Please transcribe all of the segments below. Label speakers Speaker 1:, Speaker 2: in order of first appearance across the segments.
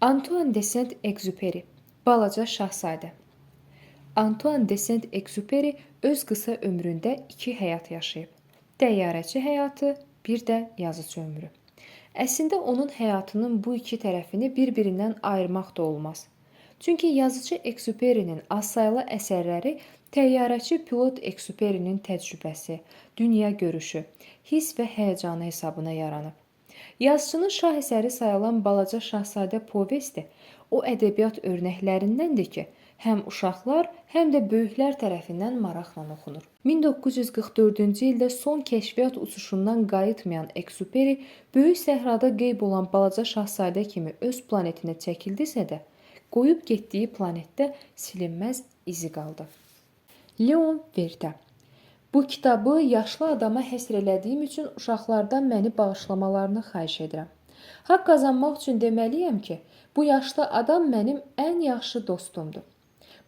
Speaker 1: Antoine de Saint-Exupéry, Balaca Şahzadə. Antoine de Saint-Exupéry öz qısa ömründə iki həyat yaşayıb. Təyyarəçi həyatı, bir də yazıçı ömrü. Əslində onun həyatının bu iki tərəfini bir-birindən ayırmaq da olmaz. Çünki yazıcı Exupéry'nin azsaylı əsərləri təyyarəçi pilot Exupéry'nin təcrübəsi, dünya görüşü, hiss və həyəcanı hesabına yaranıb. Yazıcının şah əsəri sayılan Balaca Şahzadə povesti o ədəbiyyat örnəklərindəndir ki, həm uşaqlar, həm də böyüklər tərəfindən maraqla oxunur. 1944-cü ildə son kəşfiyyat uçuşundan qayıtmayan Exupéry böyük səhrada qeyb olan Balaca Şahzadə kimi öz planetinə çəkildisə də, qoyub getdiyi planetdə silinməz izi qaldı. Leon Vertə. Bu kitabı yaşlı adama həsr elədiyim üçün uşaqlardan məni bağışlamalarını xahiş edirəm. Haqq qazanmaq üçün deməliyəm ki, bu yaşlı adam mənim ən yaxşı dostumdur.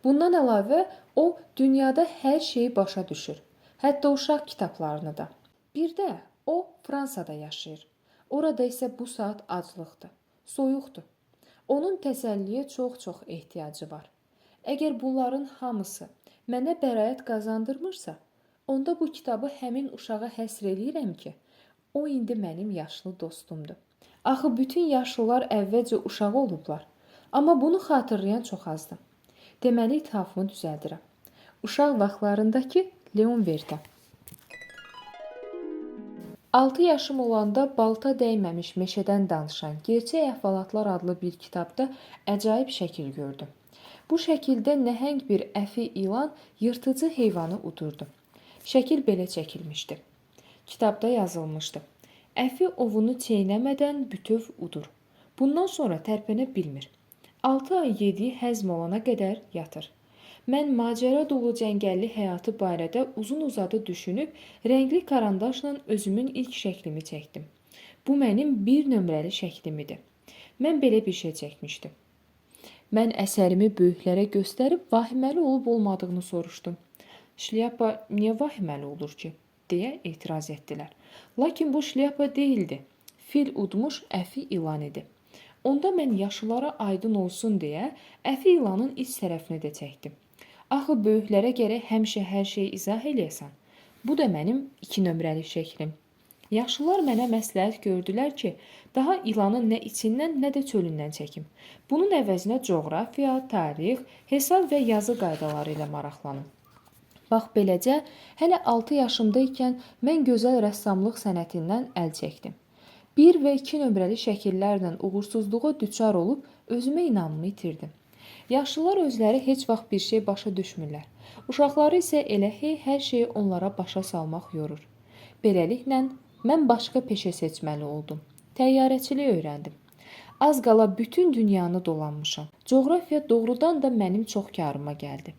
Speaker 1: Bundan əlavə, o dünyada hər şeyi başa düşür, hətta uşaq kitablarını da. Bir də o Fransada yaşayır. Orada isə bu saat aclıqdır, soyuqdur. Onun təsəlliyə çox ehtiyacı var. Əgər bunların hamısı mənə bəraət qazandırmırsa, onda bu kitabı həmin uşağa həsr eləyirəm ki, o indi mənim yaşlı dostumdur. Axı bütün yaşlılar əvvəlcə uşaq olublar, amma bunu xatırlayan çox azdır. Deməli, ithafımı düzəldirəm. Uşaq vaxtlarındakı Leon Vertə. 6 yaşım olanda balta dəyməmiş meşədən danışan Gerçək əhvalatlar adlı bir kitabda əcaib şəkil gördüm. Bu şəkildə nəhəng bir əfi ilan yırtıcı heyvanı udurdu. Şəkil belə çəkilmişdi. Kitabda yazılmışdı. Əfi ovunu çeynəmədən bütöv udur. Bundan sonra tərpənə bilmir. 6 ay yediyi həzm olana qədər yatır. Mən macəra dolu cəngəlli həyatı barədə uzun-uzadı düşünüb, rəngli karandaşla özümün ilk şəklimi çəkdim. Bu mənim bir nömrəli şəklim idi. Mən belə bir şey çəkmişdim. Mən əsərimi böyüklərə göstərib vahiməli olub-olmadığını soruşdum. Şlyapa niyə vahiməli olur ki? Deyə etiraz etdilər. Lakin bu şlyapa deyildi. Fil udmuş əfi ilan idi. Onda mən yaşlılara aydın olsun deyə əfi ilanın iç tərəfini də çəkdim. Axı böyüklərə gərək həmişə hər şeyi izah eləyəsən. Bu da mənim 2 nömrəli şəklim. Yaşlılar mənə məsləhət gördülər ki, daha ilanı nə içindən, nə də çölündən çəkim. Bunun əvəzinə coğrafiya, tarix, hesab və yazı qaydaları ilə maraqlanım. Bax beləcə, hələ 6 yaşımda ikən mən gözəl rəssamlıq sənətindən əl çəkdim. 1 və 2 nömrəli şəkillərlə uğursuzluğa düçar olub özümə inamımı itirdim. Yaşlılar özləri heç vaxt bir şey başa düşmürlər. Uşaqları isə elə hər şeyi onlara başa salmaq yorur. Beləliklə, mən başqa peşə seçməli oldum. Təyyarəçilik öyrəndim. Az qala bütün dünyanı dolanmışam. Coğrafiya doğrudan da mənim çox karıma gəldi.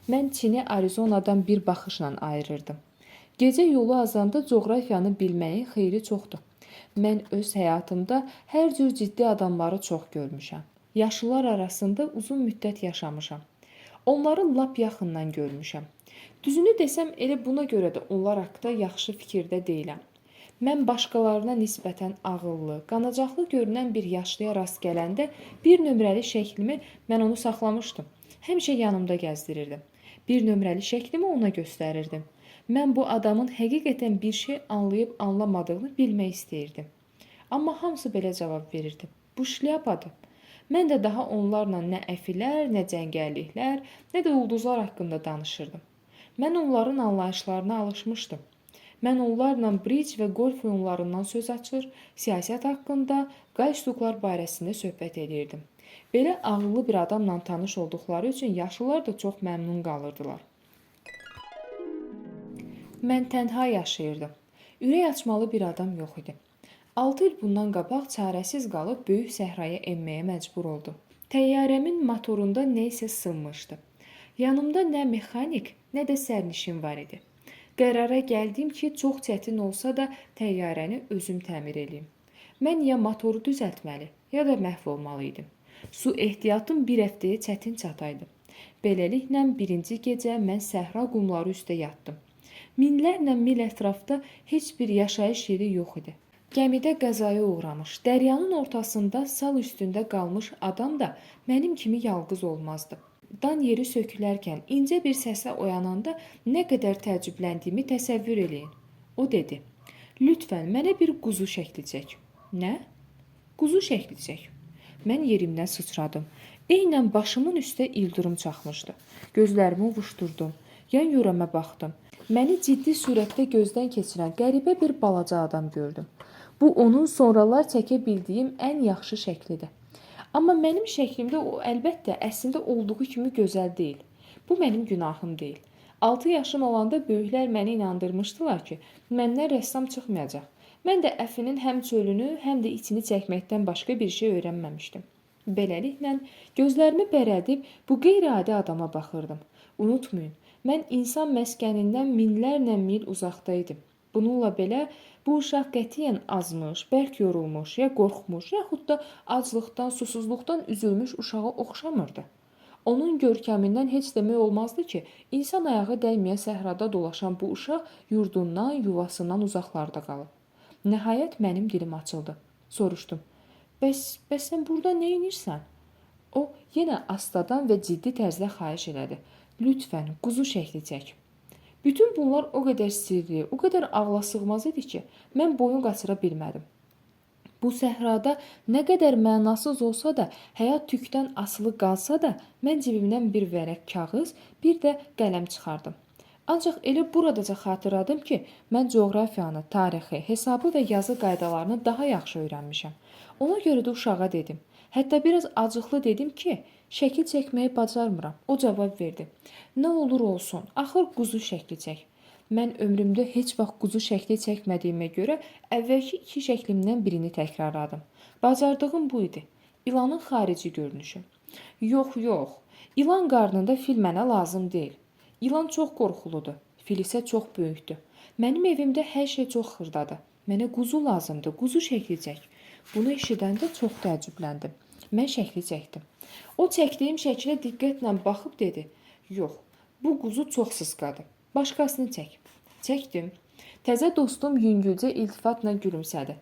Speaker 1: Mən Çini Arizonadan bir baxışla ayırırdım. Gecə yolu azanda coğrafiyanı bilməyin xeyri çoxdur. Mən öz həyatımda hər cür ciddi adamları çox görmüşəm. Yaşlılar arasında uzun müddət yaşamışam. Onları lap yaxından görmüşəm. Düzünü desəm, elə buna görə də onlar haqqında yaxşı fikirdə deyiləm. Mən başqalarına nisbətən ağıllı, qanacaqlı görünən bir yaşlıya rast gələndə bir nömrəli şəklimi mən onu saxlamışdım. Həmişə yanımda gəzdirirdim. Bir nömrəli şəklimi ona göstərirdim. Mən bu adamın həqiqətən bir şey anlayıb anlamadığını bilmək istəyirdim. Amma hamısı belə cavab verirdi. Bu şlyapadır. Mən də daha onlarla nə əfilər, nə cəngəlliklər, nə də ulduzlar haqqında danışırdım. Mən onların anlayışlarına alışmışdım. Mən onlarla bric və golf oyunlarından söz açır, siyasət haqqında, qalstuklar barəsində söhbət edirdim. Belə ağıllı bir adamla tanış olduqları üçün yaşlılar da çox məmnun qalırdılar. Mən tənha yaşayırdım. Ürək açmalı bir adam yox idi. 6 il bundan qabaq çarəsiz qalıb böyük səhraya enməyə məcbur oldum. Təyyarəmin motorunda nə isə sınmışdı. Yanımda nə mexanik, nə də sərnişin var idi. Qərara gəldim ki, çox çətin olsa da təyyarəni özüm təmir eləyim. Mən ya motoru düzəltməli, ya da məhv olmalı idim. Su ehtiyatım bir həftəyə çətin çataydı. Beləliklə, birinci gecə mən səhra qumları üstə yatdım. Minlərlə mil ətrafda heç bir yaşayış yeri yox idi. Gəmidə qəzaya uğramış, dəryanın ortasında sal üstündə qalmış adam da mənim kimi yalqız olmazdı. Dan yeri sökülərkən incə bir səslə oyananda nə qədər təəccübləndiyimi təsəvvür eləyin. O dedi: "Lütfən mənə bir quzu şəkli çək." "Nə?" "Quzu şəkli çək." Mən yerimdən sıçradım. Eynən başımın üstə ildırım çaxmışdı. Gözlərimi ovuşdurdum. Yan-yörəmə baxdım. Məni ciddi surətdə gözdən keçirən qəribə bir balaca adam gördüm. Bu onun sonralar çəkə bildiyim ən yaxşı şəklidir. Amma mənim şəklimdə o əlbəttə əslində olduğu kimi gözəl deyil. Bu mənim günahım deyil. 6 yaşım olanda böyüklər məni inandırmışdılar ki, məndən rəssam çıxmayacaq. Mən də əfinin həm çölünü, həm də içini çəkməkdən başqa bir şey öyrənməmişdim. Beləliklə, gözlərimi bərədib bu qeyri-adi adama baxırdım. Unutmayın, mən insan məskənindən minlərlə mil uzaqda idim. Bununla belə, bu uşaq qətiyyən azmış, bərk yorulmuş, ya qorxmuş, yaxud da aclıqdan, susuzluqdan üzülmüş uşağa oxşamırdı. Onun görkəmindən heç demək olmazdı ki, insan ayağı dəyməyən səhrada dolaşan bu uşaq yurdundan, yuvasından uzaqlarda qalıb. Nəhayət mənim dilim açıldı. Soruşdum: Bəs sən burada nə edirsən? O yenə astadan və ciddi tərzdə xahiş elədi. Lütfən, quzu şəkli çək. Bütün bunlar o qədər sirli, o qədər ağlasığmaz idi ki, mən boyun qaçıra bilmədim. Bu səhrada nə qədər mənasız olsa da, həyat tükdən asılı qalsa da, mən cibimdən bir vərəq kağız, bir də qələm çıxardım. Ancaq elə buradaca xatırladım ki, mən coğrafiyanı, tarixi, hesabı və yazı qaydalarını daha yaxşı öyrənmişəm. Ona görə də uşağa dedim. Hətta biraz acıqlı dedim ki, şəkil çəkməyi bacarmıram. O cavab verdi: "Nə olur olsun, axır quzu şəkli çək." Mən ömrümdə heç vaxt quzu şəkli çəkmədiyimə görə əvvəlki 2 şəklimdən birini təkrarladım. Bacardığım bu idi. İlanın xarici görünüşü. Yox. İlan qarnında fil mənə lazım deyil. İlan çox qorxuludur. Fil isə çox böyükdür. Mənim evimdə hər şey çox xırdadır. Mənə quzu lazımdır. Quzu şəkli çək. Bunu eşidəndə çox təəccübləndim. Mən şəkli çəkdim. O çəkdiyim şəklə diqqətlə baxıb dedi: "Yox, bu quzu çox sısqadır. Başqasını çək." Çəkdim. Təzə dostum yüngülcə iltifatla gülümsədi.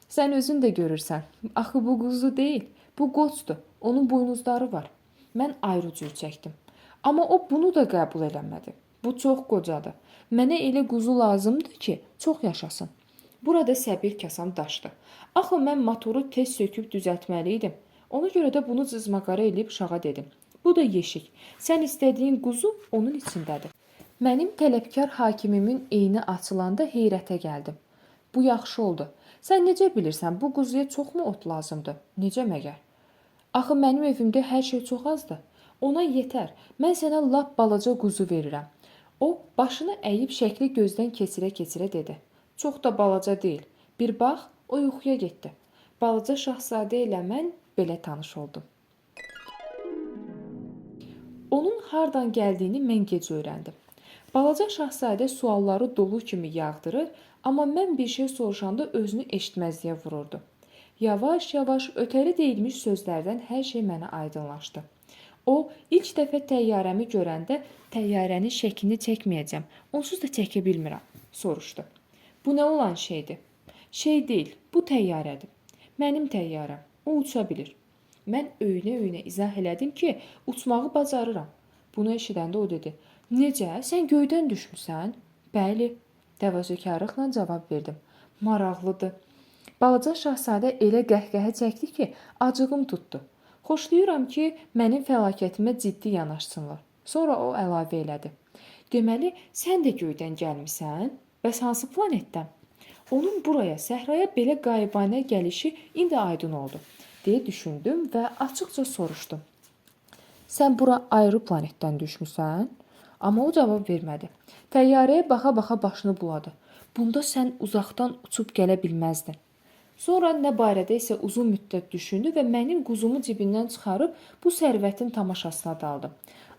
Speaker 1: "Sən özün də görürsən. Axı bu quzu deyil, bu qoçdur. Onun buynuzları var." Mən ayrı cür çəkdim. Amma o bunu da qəbul eləmədi. Bu çox qocadır. Mənə elə quzu lazımdır ki, çox yaşasın. Burada səbir kasam daşdı. Axı mən motoru tez söküb düzəltməli idim. Ona görə də bunu cızmaqara eləyib uşağa dedim: "Bu da yeşik. Sən istədiyin quzu onun içindədir." Mənim tələbkar hakimimin eyni açılanda heyrətə gəldim. Bu yaxşı oldu. Sən necə bilirsən, bu quzuya çoxmu ot lazımdır? Necə məgər? Axı mənim evimdə hər şey çox azdır. Ona yetər. Mən sənə lap balaca quzu verirəm. O başını əyib şəkli gözdən keçirə-keçirə dedi: "Çox da balaca deyil. Bir bax, o yuxuya getdi." Balaca şahzadə ilə mən belə tanış oldum. Onun hardan gəldiyini mən gec öyrəndim. Balaca şahzadə sualları dolu kimi yağdırır, amma mən bir şey soruşanda özünü eşitməzliyə vururdu. Yavaş-yavaş ötəri deyilmiş sözlərdən hər şey mənə aydınlaşdı. O, ilk dəfə təyyarəmi görəndə təyyarənin şəklini çəkməyəcəm, onsuz da çəkə bilmirəm, soruşdu. Bu nə olan şeydir? Şey deyil, bu təyyarədir. Mənim təyyarəm, o uça bilir. Mən öyünə-öyünə izah elədim ki, uçmağı bacarıram. Bunu eşidəndə o dedi: "Necə? Sən göydən düşmüsən?" "Bəli," təvazökarlıqla cavab verdim. "Maraqlıdır." Balaca şahzadə elə qəhqəhə çəkdi ki, acığım tutdu. Xoşlayıram ki, mənim fəlakətimə ciddi yanaşsınlar. Sonra o əlavə elədi: "Deməli, sən də göydən gəlmisən? Bəs hansı planetdən?" Onun buraya, səhraya belə qayıbanə gəlişi indi aydın oldu, deyə düşündüm və açıqca soruşdum: "Sən bura ayrı planetdən düşmüsən?" Amma o cavab vermədi. Təyyarəyə baxa-baxa başını buladı. "Bunda sən uzaqdan uçub gələ bilməzdin." Sonra nə barədə isə uzun müddət düşündü və mənim quzumu cibindən çıxarıb bu sərvətin tamaşasına daldı.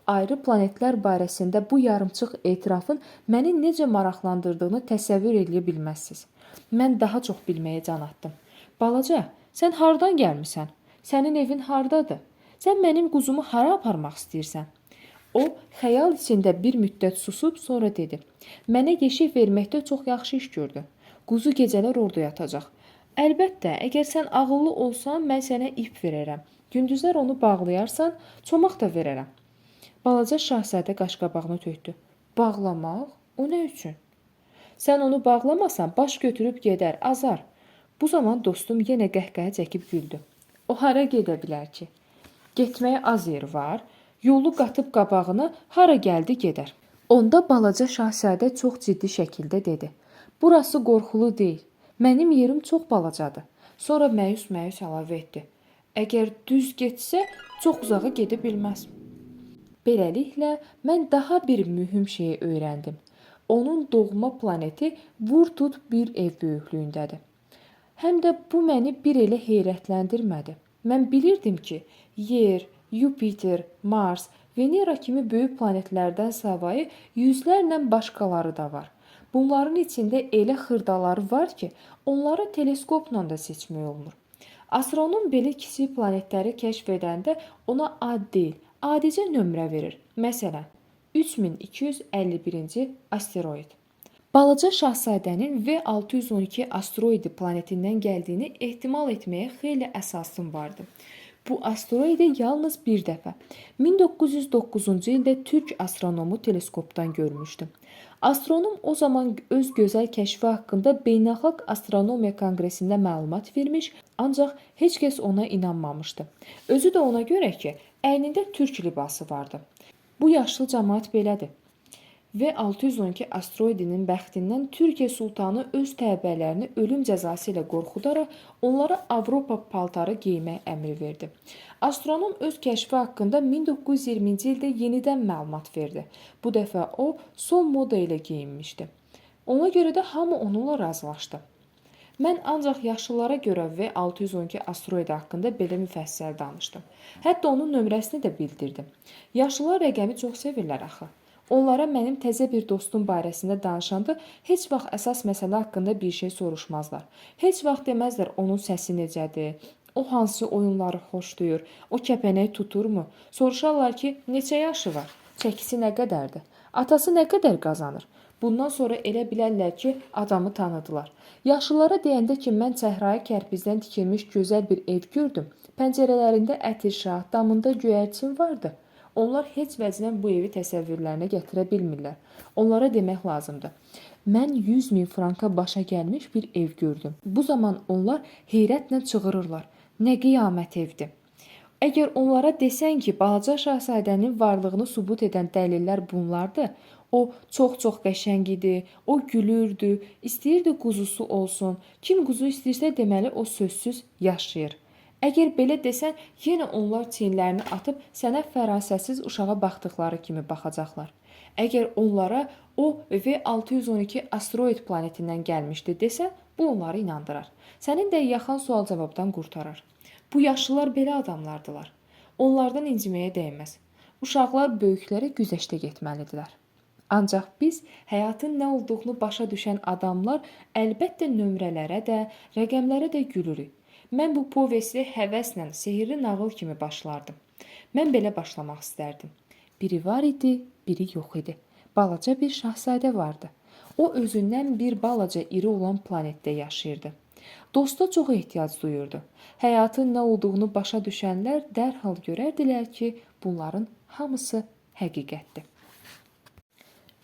Speaker 1: Ayrı planetlər barəsində bu yarımçıq etirafın məni necə maraqlandırdığını təsəvvür edə bilməzsiniz. Mən daha çox bilməyə can atdım. "Balaca, sən hardan gəlmisən? Sənin evin hardadır? Sən mənim quzumu hara aparmaq istəyirsən?" O, xəyal içində bir müddət susub, sonra dedi: "Mənə yeşik verməkdə çox yaxşı iş gördü. Quzu gecələr orada yatacaq. Əlbəttə, əgər sən ağıllı olsan, mən sənə ip verərəm. Gündüzlər onu bağlayarsan, çomaq da verərəm. Balaca şahzadə qaşqabağını tökdü. Bağlamaq? O nə üçün? Sən onu bağlamasan, baş götürüb gedər, azar. Bu zaman dostum yenə qəhqəhə çəkib güldü. O hara gedə bilər ki? Getməyə az yer var, yolu qatıb qabağına hara gəldi gedər. Onda balaca şahzadə çox ciddi şəkildə dedi. Burası qorxulu deyil. Mənim yerim çox balacadır. Sonra məyus-məyus əlavə etdi. Əgər düz getsə, çox uzağa gedə bilməz. Beləliklə, mən daha bir mühüm şeyi öyrəndim. Onun doğma planeti vur-tut bir ev böyüklüyündədir. Həm də bu məni bir elə heyrətləndirmədi. Mən bilirdim ki, Yer, Yupiter, Mars, Venera kimi böyük planetlərdən savayı yüzlərlə başqaları da var. Bunların içində elə xırdaları var ki, onları teleskopla da seçmək olmur. Astronom belə kiçik planetləri kəşf edəndə ona ad deyil, adicə nömrə verir. Məsələn, 3251-ci asteroid. Balaca şahzadənin V612 asteroidi planetindən gəldiyini ehtimal etməyə xeyli əsasım vardı. Bu asteroidi yalnız bir dəfə 1909-cu ildə türk astronomu teleskopdan görmüşdü. Astronom o zaman öz gözəl kəşfi haqqında Beynəlxalq Astronomiya Konqresində məlumat vermiş, ancaq heç kəs ona inanmamışdı. Özü də ona görə ki, əynində türk libası vardı. Bu yaşlı cəmaət belədir. V612 asteroidinin bəxtindən Türkiyə sultanı öz təbəələrini ölüm cəzası ilə qorxudaraq onlara Avropa paltarı geymək əmri verdi. Astronom öz kəşfi haqqında 1920-ci ildə yenidən məlumat verdi. Bu dəfə o son moda ilə geyinmişdi. Ona görə də hamı onunla razılaşdı. Mən ancaq yaşlılara görə V612 asteroidi haqqında belə müfəssəl danışdım. Hətta onun nömrəsini də bildirdim. Yaşlılar rəqəmi çox sevirlər axı. Onlara mənim təzə bir dostum barəsində danışanda heç vaxt əsas məsələ haqqında bir şey soruşmazlar. Heç vaxt deməzlər onun səsi necədir, o hansı oyunları xoşlayır, o kəpənək tuturmu? Soruşarlar ki, neçə yaşı var, çəkisi nə qədərdir, atası nə qədər qazanır. Bundan sonra elə bilərlər ki, adamı tanıdılar. Yaşlılara deyəndə ki, mən səhrayı kərpizdən tikilmiş gözəl bir ev gördüm. Pəncərələrində ətirşah, damında göyərçin vardı. Onlar heç vəclə bu evi təsəvvürlərinə gətirə bilmirlər. Onlara demək lazımdır. Mən 100.000 franka başa gəlmiş bir ev gördüm. Bu zaman onlar heyrətlə çığırırlar. Nə qiyamət evdir. Əgər onlara desən ki, balaca şahzadənin varlığını sübut edən dəlillər bunlardır, o çox-çox qəşəng idi, o gülürdü, istəyirdi quzusu olsun. Kim quzu istəyirsə deməli o sözsüz yaşayır. Əgər belə desən, yenə onlar çiyinlərini atıb sənə fərasətsiz uşağa baxdıqları kimi baxacaqlar. Əgər onlara o V612 asteroid planetindən gəlmişdi desən, bu onları inandırar. Sənin də yaxan sual-cavabdan qurtarar. Bu yaşlılar belə adamlardılar. Onlardan inciməyə dəyməz. Uşaqlar böyüklərə güzəştə getməlidirlər. Ancaq biz həyatın nə olduğunu başa düşən adamlar əlbəttə nömrələrə də, rəqəmlərə də gülürük. Mən bu povesti həvəslə, sehirli nağıl kimi başlardım. Mən belə başlamaq istərdim. Biri var idi, biri yox idi. Balaca bir şahzadə vardı. O özündən bir balaca iri olan planetdə yaşayırdı. Dosta çox ehtiyac duyurdu. Həyatın nə olduğunu başa düşənlər dərhal görərdilər ki, bunların hamısı həqiqətdir.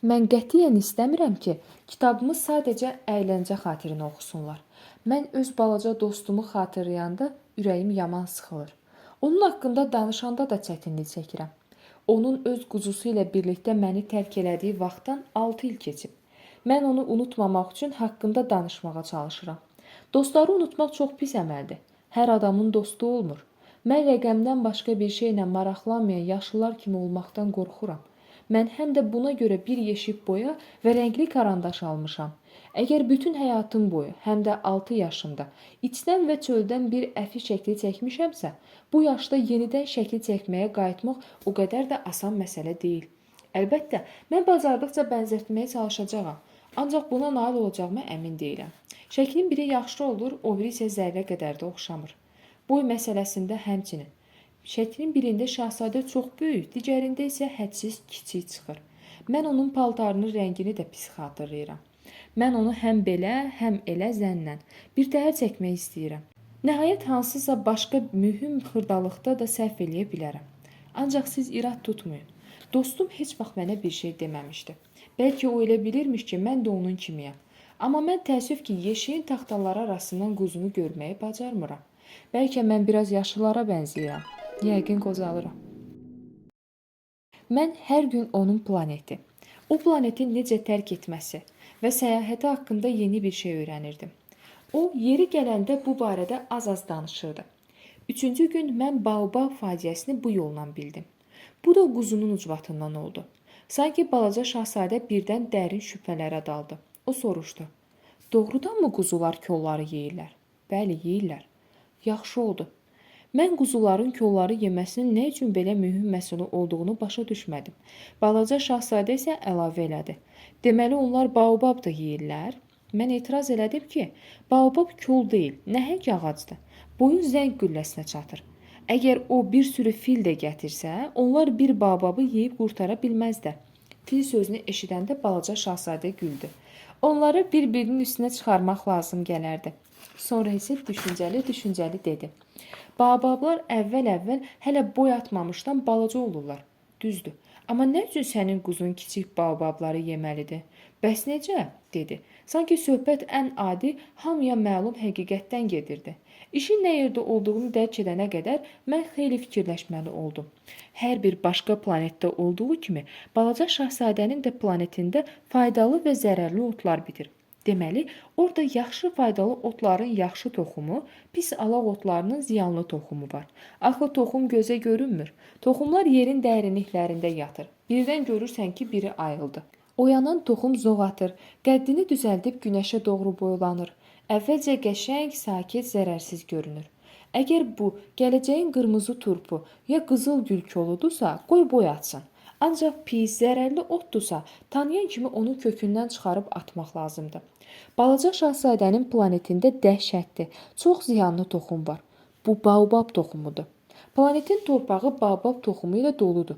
Speaker 1: Mən qətiyyən istəmirəm ki, kitabımı sadəcə əyləncə xatirinə oxusunlar. Mən öz balaca dostumu xatırlayanda ürəyim yaman sıxılır. Onun haqqında danışanda da çətinlik çəkirəm. Onun öz quzusu ilə birlikdə məni tərk elədiyi vaxtdan 6 il keçib. Mən onu unutmamaq üçün haqqında danışmağa çalışıram. Dostları unutmaq çox pis əməldir. Hər adamın dostu olmur. Mən rəqəmdən başqa bir şeylə maraqlanmayan yaşlılar kimi olmaqdan qorxuram. Mən həm də buna görə bir yeşik boya və rəngli karandaş almışam. Əgər bütün həyatım boyu, həm də 6 yaşımda, içdən və çöldən bir əfi şəkli çəkmişəmsə, bu yaşda yenidən şəkil çəkməyə qayıtmaq o qədər də asan məsələ deyil. Əlbəttə, mən bacardıqca bənzətməyə çalışacağam, ancaq buna nail olacağıma əmin deyiləm. Şəklin biri yaxşı olur, o biri isə zərrə qədər də oxşamır. Boy məsələsində həmçinin. Şəklin birində şahzadə çox böyük, digərində isə hədsiz kiçik çıxır. Mən onun paltarının rəngini də pis xatırlayıram. Mən onu həm belə, həm elə zənnlə bir təhər çəkmək istəyirəm. Nəhayət hansısa başqa mühüm xırdalıqda da səhv eləyə bilərəm. Ancaq siz irad tutmayın. Dostum heç vaxt mənə bir şey deməmişdi. Bəlkə o elə bilirmiş ki, mən də onun kimiyəm. Amma mən təəssüf ki, yeşiyin taxtaları arasından quzunu görməyi bacarmıram. Bəlkə mən biraz yaşlılara bənzəyirəm. Yəqin qocalıram. Mən hər gün onun planeti, o planeti necə tərk etməsi və səyahəti haqqında yeni bir şey öyrənirdim. O, yeri gələndə bu barədə az-az danışırdı. Üçüncü gün mən Baobab faciəsini bu yolla bildim. Bu da quzunun ucbatından oldu. Sanki balaca şahzadə birdən dərin şübhələrə daldı. O soruşdu. Doğrudanmı quzular kolları yeyirlər? Bəli, yeyirlər. Yaxşı oldu. Mən quzuların kolları yeməsinin nə üçün belə mühüm məsələ olduğunu başa düşmədim. Balaca şahzadə isə əlavə elədi. Deməli onlar baobab da yeyirlər? Mən etiraz elədim ki, baobab kol deyil, nəhəng ağacdır. Boyun zəng gülləsinə çatır. Əgər o bir sürü fil də gətirsə, onlar bir baobabı yeyib qurtara bilməzlər. Fil sözünü eşidəndə balaca şahzadə güldü. Onları bir-birinin üstünə çıxarmaq lazım gələrdi. Sonra isə düşüncəli dedi. Baobablar əvvəl hələ boy atmamışdan balaca olurlar. Düzdür. Amma nə üçün sənin quzun kiçik baobabları yeməlidir? Bəs necə? Dedi. Sanki söhbət ən adi, hamıya məlum həqiqətdən gedirdi. İşin nə yerdə olduğunu dərk edənə qədər mən xeyli fikirləşməli oldum. Hər bir başqa planetdə olduğu kimi, balaca şahzadənin də planetində faydalı və zərərli otlar bitir. Deməli, orada yaxşı faydalı otların yaxşı toxumu, pis alaq otlarının ziyanlı toxumu var. Axı toxum gözə görünmür. Toxumlar yerin dərinliklərində yatır. Birdən görürsən ki, biri ayıldı. Oyanan toxum zoğ atır, qəddini düzəldib günəşə doğru boylanır. Əvvəlcə qəşəng, sakit, zərərsiz görünür. Əgər bu, gələcəyin qırmızı turpu ya qızıl gül koludursa, qoy boy atsın. Ancaq pis, zərərli otdursa, tanıyan kimi onu kökündən çıxarıb atmaq lazımdır. Balaca şahzadənin planetində dəhşətli, çox ziyanlı toxum var. Bu baobab toxumudur. Planetin torpağı baobab toxumu ilə doludur.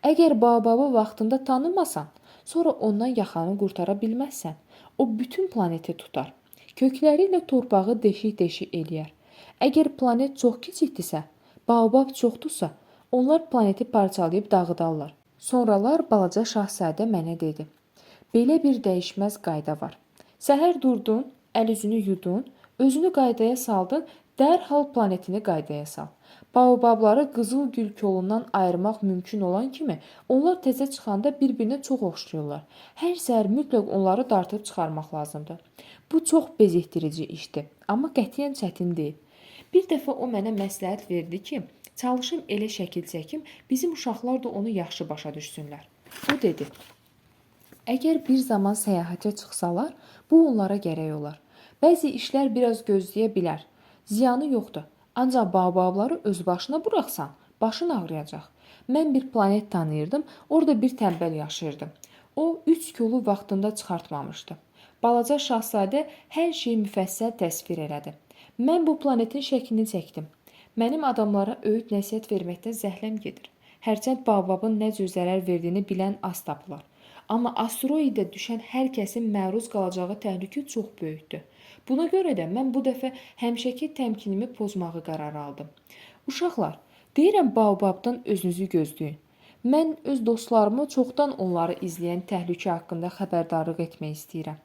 Speaker 1: Əgər baobabı vaxtında tanımasan, sonra ondan yaxanı qurtara bilməzsən. O bütün planeti tutar. Kökləri ilə torpağı deşik-deşik eləyər. Əgər planet çox kiçikdirsə, baobab çoxdursa, onlar planeti parçalayıb dağıdarlar. Sonralar balaca şahzadə mənə dedi. Belə bir dəyişməz qayda var. Səhər durdun, əl-üzünü yudun, özünü qaydaya saldın, dərhal planetini qaydaya sal. Baobabları qızıl gül kolundan ayırmaq mümkün olan kimi, onlar təzə çıxanda bir-birinə çox oxşayırlar. Hər səhər mütləq onları dartıb çıxarmaq lazımdır. Bu çox bezikdirici işdir, amma qətiyyən çətin deyil. Bir dəfə o mənə məsləhət verdi ki, çalışım elə şəkil çəkim, bizim uşaqlar da onu yaxşı başa düşsünlər. O dedi, əgər bir zaman səyahətə çıxsalar, bu onlara gərək olar. Bəzi işlər biraz gözləyə bilər, ziyanı yoxdur. Ancaq baobabları öz başına buraxsan, başın ağrıyacaq. Mən bir planet tanıyırdım, orada bir tənbəl yaşayırdı. O, 3 kolu vaxtında çıxartmamışdı. Balaca şahzadə hər şeyi müfəssəl təsvir elədi. Mən bu planetin şəklini çəkdim. Mənim adamlara öyüd nəsihət verməkdən zəhləm gedir. Hərçənd baobabın nə cür zərər verdiyini bilən az tapılar. Amma asteroidə düşən hər kəsin məruz qalacağı təhlükə çox böyükdür. Buna görə də mən bu dəfə həmişəki təmkinimi pozmağı qərar aldım. Uşaqlar, deyirəm baobabdan özünüzü gözləyin. Mən öz dostlarımı çoxdan onları izləyən təhlükə haqqında xəbərdarlıq etmək istəyirəm.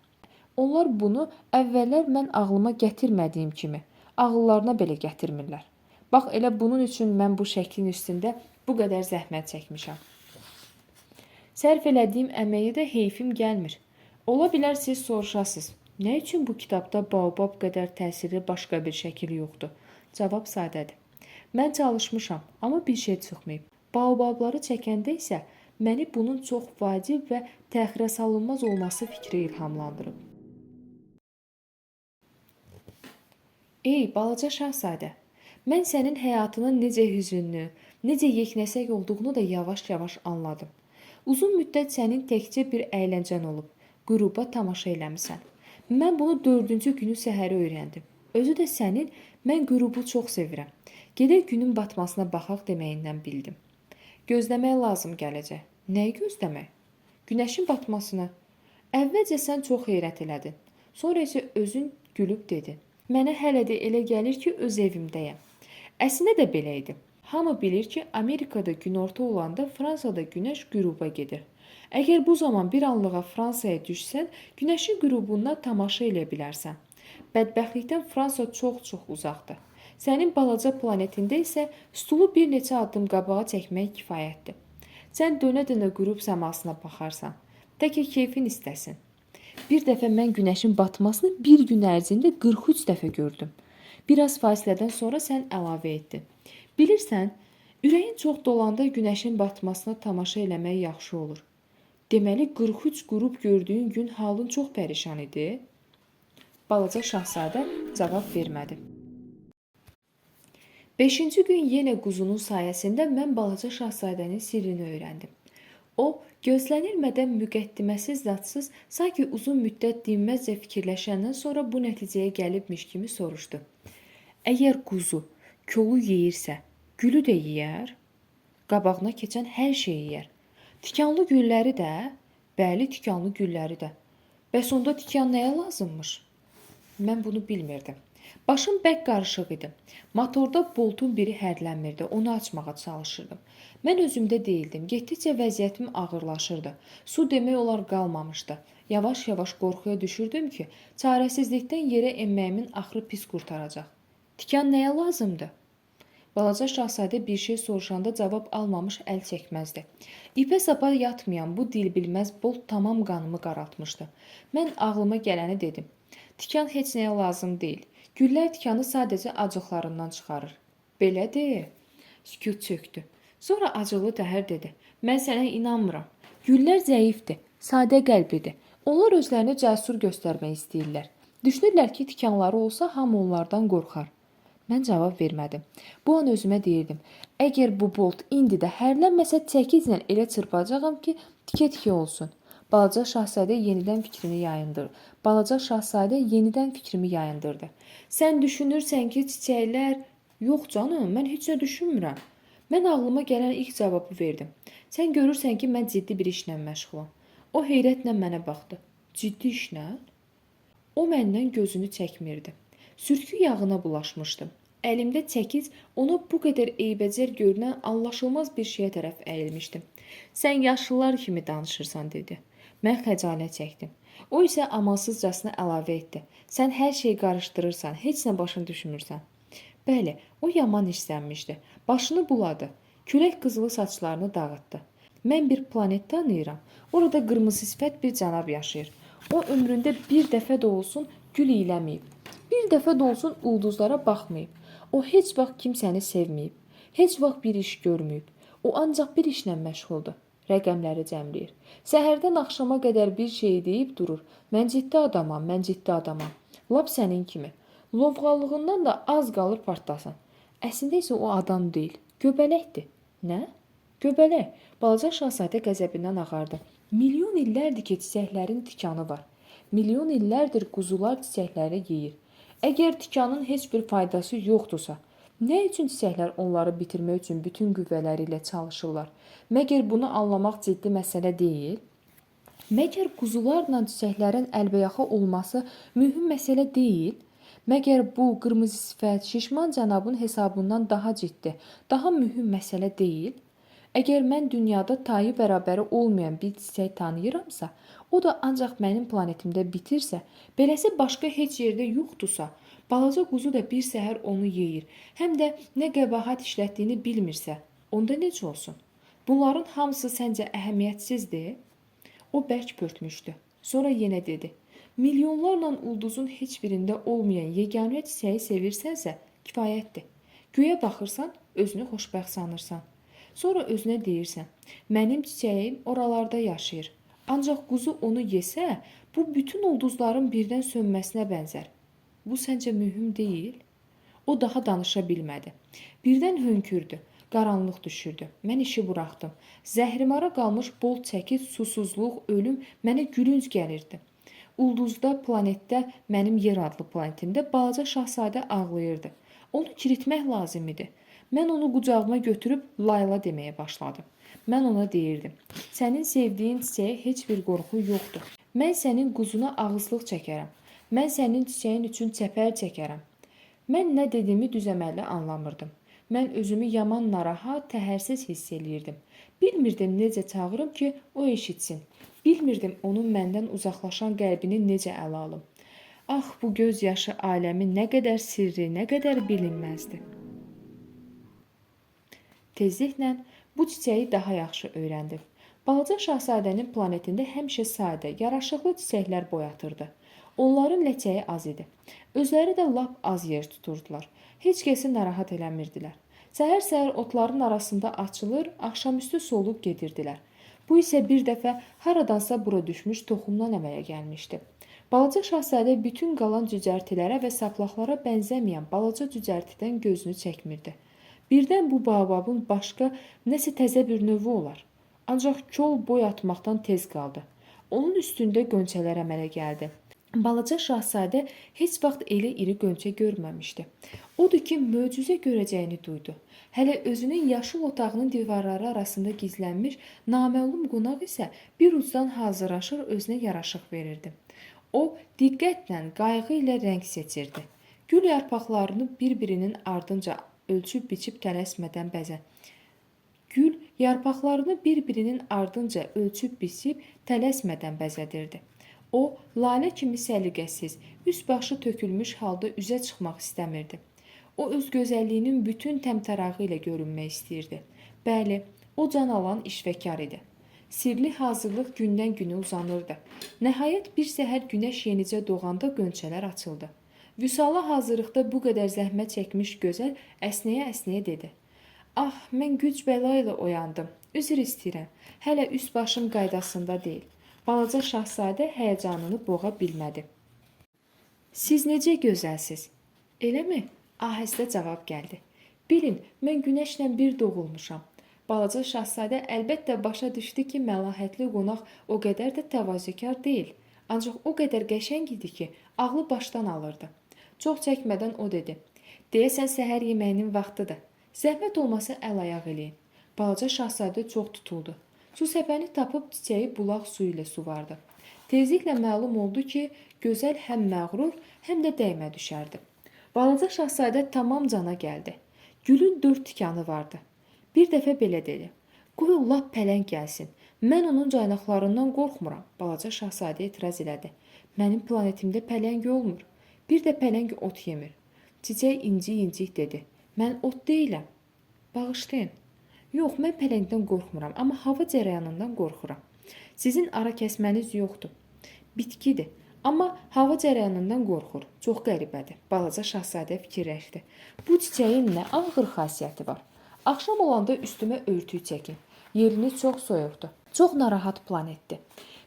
Speaker 1: Onlar bunu əvvəllər mən ağlıma gətirmədiyim kimi, ağıllarına belə gətirmirlər. Bax, elə bunun üçün mən bu şəklin üstündə bu qədər zəhmət çəkmişəm. Sərf elədiyim əməyə də heyfim gəlmir. Ola bilər siz soruşasınız, nə üçün bu kitabda baobab qədər təsirli başqa bir şəkil yoxdur? Cavab sadədir. Mən çalışmışam, amma bir şey çıxmayıb. Baobabları çəkəndə isə məni bunun çox vacib və təxirə salınmaz olması fikri ilhamlandırıb. Ey, balaca şahzadə, mən sənin həyatının necə hüzünlü, necə yeknəsək olduğunu da yavaş-yavaş anladım. Uzun müddət sənin təkcə bir əyləncən olub, qüruba tamaşa eləmisən. Mən bunu 4-cü günü səhəri öyrəndim. Özü də sənin, mən qürubu çox sevirəm. Gedək günün batmasına baxaq deməyindən bildim. Gözləmək lazım gələcək. Nəyi gözləmək? Günəşin batmasını. Əvvəlcə sən çox heyrət elədin. Sonra isə özün gülüb dedin. Mənə hələ də elə gəlir ki, öz evimdəyəm. Əslində də belə idi. Hamı bilir ki, Amerikada günorta olanda Fransada günəş qüruba gedir. Əgər bu zaman bir anlığa Fransaya düşsən, günəşin qürubuna tamaşa edə bilərsən. Bədbəxtlikdən Fransa çox-çox uzaqdır. Sənin balaca planetində isə stulu bir neçə addım qabağa çəkmək kifayətdir. Sən dönə-dönə qürub səmasına baxarsan. Tək ki, keyfin istəsin. Bir dəfə mən günəşin batmasını bir gün ərzində 43 dəfə gördüm. Biraz fasilədən sonra sən əlavə etdin. Bilirsən, ürəyin çox dolanda günəşin batmasına tamaşa eləmək yaxşı olur. Deməli 43 qürub gördüyün gün halın çox pərişan idi. Balaca şahzadə cavab vermədi. 5-ci gün yenə quzunun sayəsində mən balaca şahzadənin sirrini öyrəndim. O, gözlənilmədən müqəddiməsiz zadsız, sanki uzun müddət dinməzcə fikirləşəndən sonra bu nəticəyə gəlibmiş kimi soruşdu. Əgər quzu kolu yeyirsə, gülü də yeyər? Qabağına keçən hər şeyi yeyər. Tikanlı gülləri də? Bəli, tikanlı gülləri də. Bəs onda tikan nəyə lazımmış? Mən bunu bilmirdim. Başım bərk qarışıq idi. Motorda boltun biri hərlənmirdi. Onu açmağa çalışırdım. Mən özümdə deyildim. Getdikcə vəziyyətim ağırlaşırdı. Su demək olar qalmamışdı. Yavaş-yavaş qorxuya düşürdüm ki, çarəsizlikdən yerə enməyimin axırı pis qurtaracaq. Tikan nəyə lazımdır? Balaca şahzadə bir şey soruşanda cavab almamış əl çəkməzdi. İpə sapa yatmayan bu dil bilməz bolt tamam qanımı qaraltmışdı. Mən ağlıma gələni dedim. Tikan heç nəyə lazım deyil. Güllər tikanı sadəcə acıqlarından çıxarır. Belədir. Sükut çöktü. Sonra acılı təhər dedi. Mən sənə inanmıram. Güllər zəifdir, sadə qəlblidir. Onlar özlərini cəsur göstərmək istəyirlər. Düşünürlər ki, tikanları olsa hamı onlardan qorxar. Mən cavab vermədim. Bu an özümə deyirdim. Əgər bu bolt indi də hərlənməsə çəkiclə elə çırpacağam ki, tikə-tikə olsun. Balaca şahzadə yenidən fikrimi yayındırdı. Sən düşünürsən ki, çiçəklər... Yox canım, mən heç nə düşünmürəm. Mən ağlıma gələn ilk cavabı verdim. Sən görürsən ki, mən ciddi bir işlə məşğulam. O heyrətlə mənə baxdı. Ciddi işlə? O məndən gözünü çəkmirdi. Sürtkü yağına bulaşmışdım. Əlimdə çəkic ona bu qədər eybəcər görünən anlaşılmaz bir şeyə tərəf əyilmişdim. Sən yaşlılar kimi danışırsan, dedi. Mən xəcalət çəkdim. O isə amansızcasına əlavə etdi. Sən hər şeyi qarışdırırsan, heç nə başını düşmürsən. Bəli, o yaman hirslənmişdi. Başını buladı. Külək qızılı saçlarını dağıtdı. Mən bir planet tanıyıram. Orada qırmızı sifət bir cənab yaşayır. O ömründə bir dəfə də olsun gül iyləməyib. Bir dəfə də olsun ulduzlara baxmayıb. O heç vaxt kimsəni sevməyib. Heç vaxt bir iş görməyib. O ancaq bir işlə məşğuldur. Rəqəmləri cəmləyir. Səhərdən axşama qədər bir şey deyib durur. Mən ciddi adamam. Lap sənin kimi. Lovğalığından da az qalır partlasın. Əslində isə o adam deyil. Göbələkdir. Nə? Göbələk. Balaca şahzadə qəzəbindən ağardı. Milyon illərdir ki, çiçəklərin tikanı var. Milyon illərdir quzular çiçəkləri yeyir. Əgər tikanın heç bir faydası yoxdursa, nə üçün çiçəklər onları bitirmək üçün bütün qüvvələri ilə çalışırlar? Məgər bunu anlamaq ciddi məsələ deyil? Məgər quzularla çiçəklərin əlbəyaxa olması mühüm məsələ deyil? Məgər bu qırmızı sifət şişman cənabın hesabından daha ciddi, daha mühüm məsələ deyil? Əgər mən dünyada tayı bərabəri olmayan bir çiçək tanıyıramsa, o da ancaq mənim planetimdə bitirsə, beləsi başqa heç yerdə yoxdursa, balaca quzu da bir səhər onu yeyir, həm də nə qəbahat işlətdiyini bilmirsə, onda necə olsun? Bunların hamısı səncə əhəmiyyətsizdir? O bərk pörtmüşdü. Sonra yenə dedi. Milyonlarla ulduzun heç birində olmayan yeganə çiçəyi sevirsənsə, kifayətdir. Göyə baxırsan, özünü xoşbəxt sanırsan. Sonra özünə deyirsən, mənim çiçəyim oralarda yaşayır. Ancaq quzu onu yesə, bu bütün ulduzların birdən sönməsinə bənzər. Bu səncə mühüm deyil? O daha danışa bilmədi. Birdən hönkürdü. Qaranlıq düşürdü. Mən işi buraxdım. Zəhrimara qalmış bol çəkic, susuzluq, ölüm mənə gülünc gəlirdi. Ulduzda, planetdə, mənim yer adlı planetimdə balaca şahzadə ağlayırdı. Onu kiritmək lazım idi. Mən onu qucağıma götürüb layla deməyə başladım. Mən ona deyirdim. Sənin sevdiyin çiçəyə heç bir qorxu yoxdur. Mən sənin quzuna ağızlıq çəkərəm. Mən sənin çiçəyin üçün çəpər çəkərəm. Mən nə dediyimi düz əməlli anlamırdım. Mən özümü yaman narahat, təhərsiz hiss eləyirdim. Bilmirdim necə çağırım ki, o eşitsin. Bilmirdim onun məndən uzaqlaşan qəlbini necə ələ alım. Ah, bu göz yaşı aləmi nə qədər sirri, nə qədər bilinməzdi. Tezliklə bu çiçəyi daha yaxşı öyrəndim. Balaca şahzadənin planetində həmişə sadə, yaraşıqlı çiçəklər boyatırdı. Onların ləçəyi az idi. Özləri də lap az yer tuturdular. Heç kəsi narahat eləmirdilər. Səhər-səhər otların arasında açılır, axşamüstü solub gedirdilər. Bu isə bir dəfə haradansa bura düşmüş toxumdan əmələ gəlmişdi. Balaca şahzadə bütün qalan cücərtilərə və saplaqlara bənzəməyən balaca cücərtidən gözünü çəkmirdi. Birdən bu baobabın başqa nəsə təzə bir növü olar. Ancaq kol boy atmaqdan tez qaldı. Onun üstündə qönçələr əmələ gəldi. Balaca şahzadə heç vaxt elə iri qönçə görməmişdi. Odur ki, möcüzə görəcəyini duydu. Hələ özünün yaşıl otağının divarları arasında gizlənmiş naməlum qonaq isə bir ucdan hazırlaşır, özünə yaraşıq verirdi. O, diqqətlə, qayğı ilə rəng seçirdi. Gül yarpaqlarını bir-birinin ardınca ölçüb-biçib tələsmədən bəzədirdi. O, lalə kimi səliqəsiz, üst-başı tökülmüş halda üzə çıxmaq istəmirdi. O, öz gözəlliyinin bütün təmtərağı ilə görünmək istəyirdi. Bəli, o can alan işvəkar idi. Sirli hazırlıq gündən-günə uzanırdı. Nəhayət bir səhər günəş yenicə doğanda qönçələr açıldı. Vüsala hazırlıqda bu qədər zəhmət çəkmiş gözəl əsnəyə-əsnəyə dedi. Ah, mən güc bəla ilə oyandım. Üzr istəyirəm. Hələ üst başım qaydasında deyil. Balaca şahzadə həyəcanını boğa bilmədi. Siz necə gözəlsiz? Eləmi? Ahəstə cavab gəldi. Bilin, mən günəşlə bir doğulmuşam. Balaca şahzadə əlbəttə başa düşdü ki, məlahətli qonaq o qədər də təvazökar deyil. Ancaq o qədər qəşəng idi ki, ağlı başdan alırdı. Çox çəkmədən o dedi. Deyəsən səhər yeməyinin vaxtıdır. Zəhmət olmasa əl-ayaq eləyin. Balaca şahzadə çox tutuldu. Su səpəni tapıb çiçəyi bulaq suyu ilə suvardı. Tezliklə məlum oldu ki, gözəl həm məğrur, həm də dəymə düşərdi. Balaca şahzadə tamam cana gəldi. Gülün 4 tikanı vardı. Bir dəfə belə dedi. Qoy lap pələng gəlsin. Mən onun caynaqlarından qorxmuram. Balaca şahzadə etiraz elədi. Mənim planetimdə pələng olmur. Bir də pələng ot yemir. Çiçək incik-incik dedi. Mən ot deyiləm. Bağışlayın. Yox, mən pələngdən qorxmuram, amma hava cərəyanından qorxuram. Sizin ara kəsməniz yoxdur. Bitkidir, amma hava cərəyanından qorxur. Çox qəribədir. Balaca şahzadə fikirləşdi. Bu çiçəyin nə ağır xasiyyəti var. Axşam olanda üstümə örtük çəkin. Yeriniz çox soyuqdur. Çox narahat planetdir.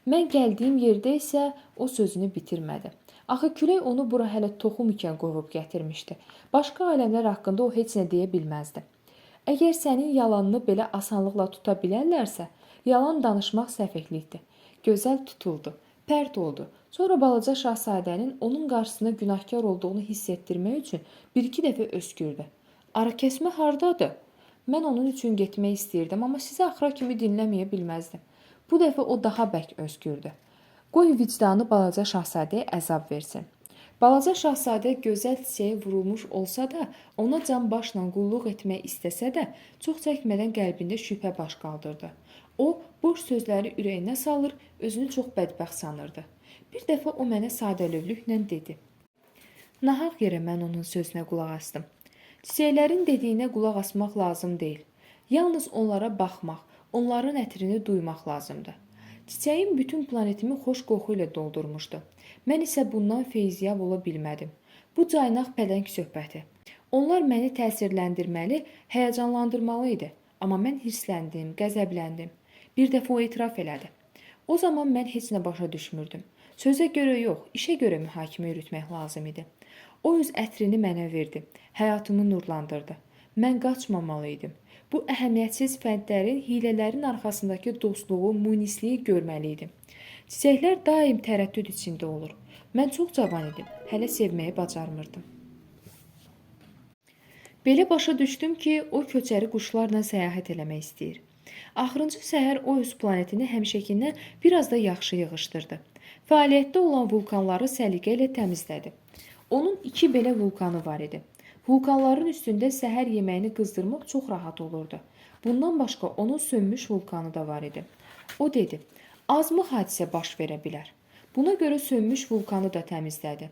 Speaker 1: Mən gəldiyim yerdə isə o sözünü bitirmədi. Axı külək onu bura hələ toxum ikən qovub gətirmişdi. Başqa aləmlər haqqında o heç nə deyə bilməzdi. Əgər sənin yalanını belə asanlıqla tuta bilərlərsə, yalan danışmaq səfehlikdir. Gözəl tutuldu, pərt oldu. Sonra balaca şahzadənin onun qarşısında günahkar olduğunu hiss etdirmək üçün bir-iki dəfə öskürdü. Arakəsmə hardadır? Mən onun üçün getmək istəyirdim, amma sizi axıra kimi dinləməyə bilməzdim. Bu dəfə o daha bərk öskürdü. Qoy vicdanı balaca şahzadəyə əzab versin. Balaca şahzadə gözəl çiçəyə vurulmuş olsa da, ona can başla qulluq etmək istəsə də, çox çəkmədən qəlbində şübhə baş qaldırdı. O, boş sözləri ürəyinə salır, özünü çox bədbəxt sanırdı. Bir dəfə o mənə sadəlövlüklə dedi. Nahaq yerə mən onun sözünə qulaq asdım. Çiçəklərin dediyinə qulaq asmaq lazım deyil. Yalnız onlara baxmaq, onların ətrini duymaq lazımdır. Çiçəyin bütün planetimi xoş qoxu ilə doldurmuşdu. Mən isə bundan feyziyab ola bilmədim. Bu caynaq pələng söhbəti. Onlar məni təsirləndirməli, həyəcanlandırmalı idi. Amma mən hirsləndim, qəzəbləndim. Bir dəfə o etiraf elədi. O zaman mən heç nə başa düşmürdüm. Sözə görə yox, işə görə mühakimə yürütmək lazım idi. O öz ətrini mənə verdi, həyatımı nurlandırdı. Mən qaçmamalı idim. Bu əhəmiyyətsiz fəndlərin, hilələrin arxasındakı dostluğu, munisliyi görməli idim. Çiçəklər daim tərəddüd içində olur. Mən çox cavan idim, hələ sevməyi bacarmırdım. Belə başa düşdüm ki, o köçəri quşlarla səyahət eləmək istəyir. Axırıncı səhər o öz planetini həmişəkindən biraz da yaxşı yığışdırdı. Fəaliyyətdə olan vulkanları səliqə ilə təmizlədi. Onun 2 belə vulkanı var idi. Vulkanların üstündə səhər yeməyini qızdırmaq çox rahat olurdu. Bundan başqa onun sönmüş vulkanı da var idi. O dedi, azmı hadisə baş verə bilər. Buna görə sönmüş vulkanı da təmizlədi.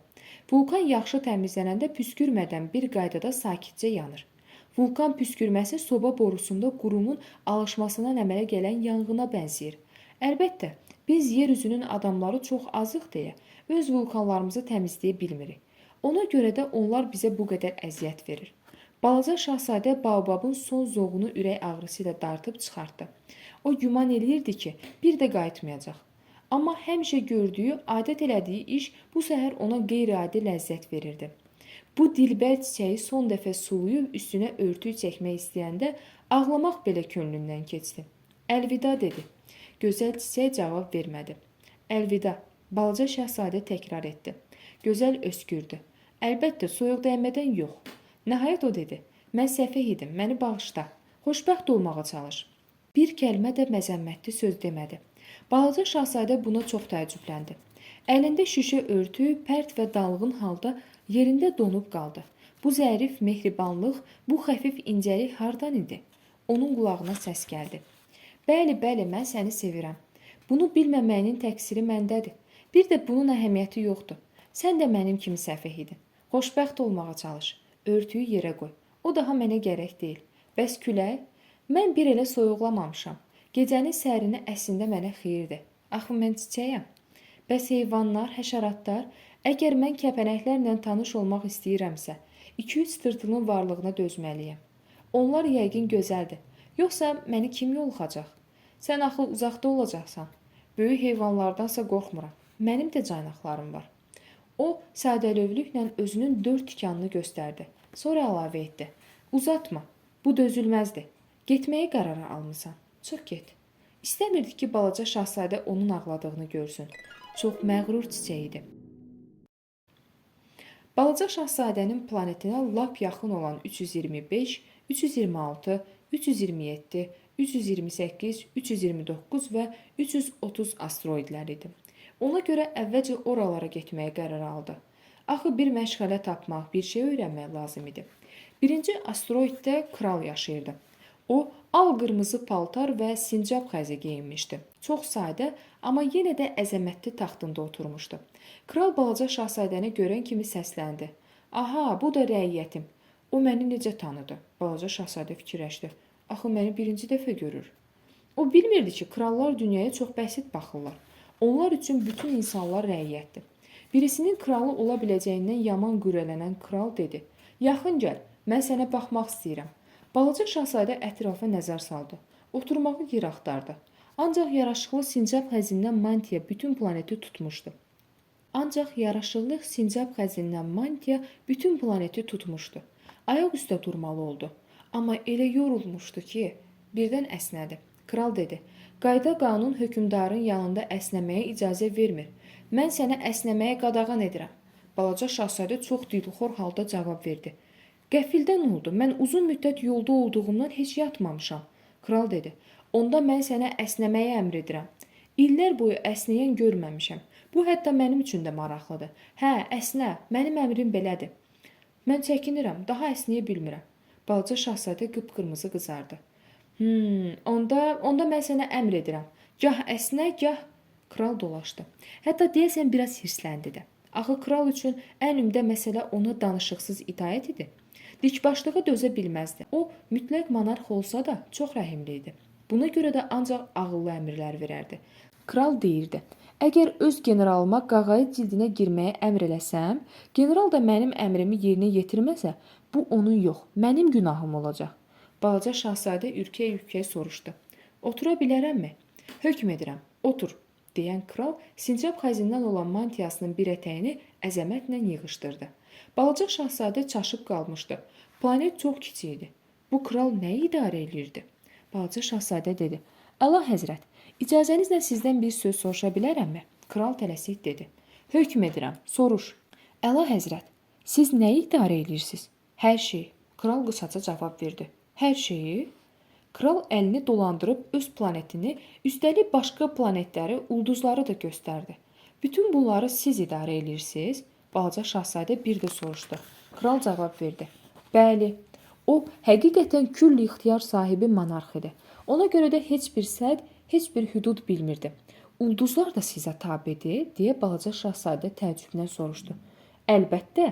Speaker 1: Vulkan yaxşı təmizlənəndə püskürmədən bir qaydada sakitcə yanır. Vulkan püskürməsi soba borusunda qurumun alışmasından əmələ gələn yanğına bənzəyir. Əlbəttə, biz yer üzünün adamları çox azıq deyə öz vulkanlarımızı təmizləyə bilmirik. Ona görə də onlar bizə bu qədər əziyyət verir. Balaca şahzadə baobabın son zoğunu ürək ağrısı ilə dartıb çıxartdı. O güman eləyirdi ki, bir də qayıtmayacaq. Amma həmişə gördüyü, adət elədiyi iş bu səhər ona qeyri-adi ləzzət verirdi. Bu dilbər çiçəyi son dəfə sulayıb üstünə örtük çəkmək istəyəndə ağlamaq belə könlündən keçdi. Əlvida dedi. Gözəl çiçək cavab vermədi. Əlvida, balaca şahzadə təkrar etdi. Gözəl öskürdü. Əlbəttə, soyuq dəymədən yox. Nəhayət o dedi. Mən səfeh idim, məni bağışla. Xoşbəxt olmağa çalış. Bir kəlmə də məzəmmətli söz demədi. Balaca şahzadə buna çox təəccübləndi. Əlində şüşə örtüyü pərt və dalğın halda yerində donub qaldı. Bu zərif mehribanlıq, bu xəfif incəlik hardan idi? Onun qulağına səs gəldi. Bəli, mən səni sevirəm. Bunu bilməməyinin təqsiri məndədir. Bir də bunun əhəmiyyəti yoxdur. Sən də mənim kimi səfeh idin. Xoşbəxt olmağa çalış. Örtüyü yerə qoy. O daha mənə gərək deyil. Bəs külək? Mən bir elə soyuqlamamışam. Gecənin sərini əslində mənə xeyirdir. Axı mən çiçəyəm. Bəs heyvanlar, həşəratlar, əgər mən kəpənəklərlə tanış olmaq istəyirəmsə, 2-3 tırtılın varlığına dözməliyəm. Onlar yəqin gözəldir. Yoxsa məni kim yoluxacaq? Sən axı uzaqda olacaqsan. Böyük heyvanlardansa qorxmuram. Mənim də caynaqlarım var. O, sadəlövlüklə özünün 4 tikanını göstərdi. Sonra əlavə etdi. Uzatma, bu dözülməzdir. Getməyə qərara almısan. Çıx get. İstəmirdi ki, balaca şahzadə onun ağladığını görsün. Çox məğrur çiçək idi. Balaca şahzadənin planetinə lap yaxın olan 325, 326, 327, 328, 329 və 330 asteroidlər idi. Ona görə əvvəlcə oralara getməyə qərar aldı. Axı bir məşğələ tapmaq, bir şey öyrənmək lazım idi. Birinci asteroiddə kral yaşayırdı. O, al-qırmızı paltar və sincab xəzi geyinmişdi. Çox sadə, amma yenə də əzəmətli taxtında oturmuşdu. Kral balaca şahzadəni görən kimi səsləndi. Aha, bu da rəiyyətim. O məni necə tanıdı? Balaca şahzadə fikirləşdi. Axı məni birinci dəfə görür. O bilmirdi ki, krallar dünyaya çox bəsit baxırlar. Onlar üçün bütün insanlar rəiyyətdir. Birisinin kralı ola biləcəyindən yaman qürrələnən kral dedi. Yaxın gəl, mən sənə baxmaq istəyirəm. Balaca şahzadə ətrafa nəzər saldı. Oturmağı yer axtardı. Ancaq yaraşıqlı sincab xəzindən mantiya bütün planeti tutmuşdu. Ayaq üstə durmalı oldu. Amma elə yorulmuşdu ki, birdən əsnədi. Kral dedi, qayda qanun hökmdarın yanında əsnəməyə icazə vermir. Mən sənə əsnəməyə qadağan edirəm. Balaca şahzadə çox dilxor halda cavab verdi. Qəfildən oldu, mən uzun müddət yolda olduğumdan heç yatmamışam. Kral dedi, onda mən sənə əsnəməyə əmr edirəm. İllər boyu əsnəyən görməmişəm. Bu hətta mənim üçün də maraqlıdır. Hə, əsnə, mənim əmrim belədir. Mən çəkinirəm, daha əsnəyə bilmirəm. Balaca şahzadə qıpqırmızı qızardı. Onda mən sənə əmr edirəm. Gah əsnə, gah... Kral dolaşdı. Hətta deyəsən biraz hirsləndi də. Axı kral üçün ən ümdə məsələ ona danışıqsız itaət idi. Dikbaşlığa dözə bilməzdi. O, mütləq monarx olsa da çox rəhimli idi. Buna görə də ancaq ağıllı əmrlər verərdi. Kral deyirdi, əgər öz generalıma qağayı cildinə girməyə əmr eləsəm, general da mənim əmrimi yerinə yetirməsə, bu onun yox, mənim günahım olacaq. Balaca şahzadə ürkək-ürkək soruşdu. Otura bilərəmmi? Hökm edirəm, otur, deyən kral sincab xəzindən olan mantiyasının bir ətəyini əzəmətlə yığışdırdı. Balaca şahzadə çaşıb qalmışdı. Planet çox kiçik idi. Bu kral nəyi idarə edirdi? Balaca şahzadə dedi. Əla həzrət, icazənizlə sizdən bir söz soruşa bilərəmmi? Kral tələsik dedi. Hökm edirəm, soruş. Əla həzrət, siz nəyi idarə edirsiniz? Hər şeyi. Kral qısaca cavab verdi. Hər şeyi? Kral əlini dolandırıb öz planetini, üstəlik başqa planetləri, ulduzları da göstərdi. Bütün bunları siz idarə edirsiniz? Balaca şahzadə bir də soruşdu. Kral cavab verdi. Bəli, o həqiqətən külli ixtiyar sahibi monarx idi. Ona görə də heç bir sədd, heç bir hüdud bilmirdi. Ulduzlar da sizə tabedir, deyə balaca şahzadə təəccüblə soruşdu. Əlbəttə,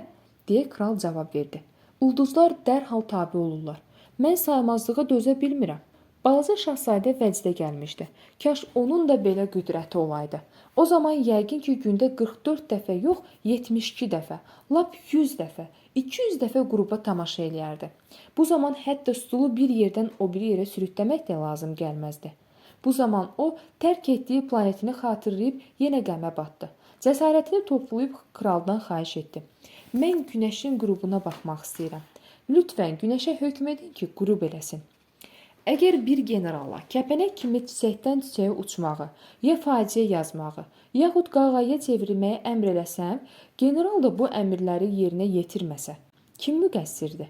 Speaker 1: deyə kral cavab verdi. Ulduzlar dərhal tabe olurlar. Mən saymazlığa dözə bilmirəm. Balaca şahzadə vəcdə gəlmişdi. Kaş onun da belə qüdrəti olaydı. O zaman yəqin ki, gündə 44 dəfə yox, 72 dəfə, lap 100 dəfə, 200 dəfə qrupa tamaşa eləyərdi. Bu zaman hətta stulu bir yerdən o biri yerə sürütləmək də lazım gəlməzdi. Bu zaman o, tərk etdiyi planetini xatırlayıb yenə qəmə batdı. Cəsarətini toplayıb kraldan xahiş etdi. Mən günəşin qrupuna baxmaq istəyirəm. Lütfən günəşə hökm edin ki, qrup eləsin. Əgər bir generala kəpənək kimi çiçəkdən çiçəyə uçmağı, ya faciə yazmağı, yaxud qağaya çevirməyi əmr eləsəm, general da bu əmrləri yerinə yetirməsə, kim müqəssirdir?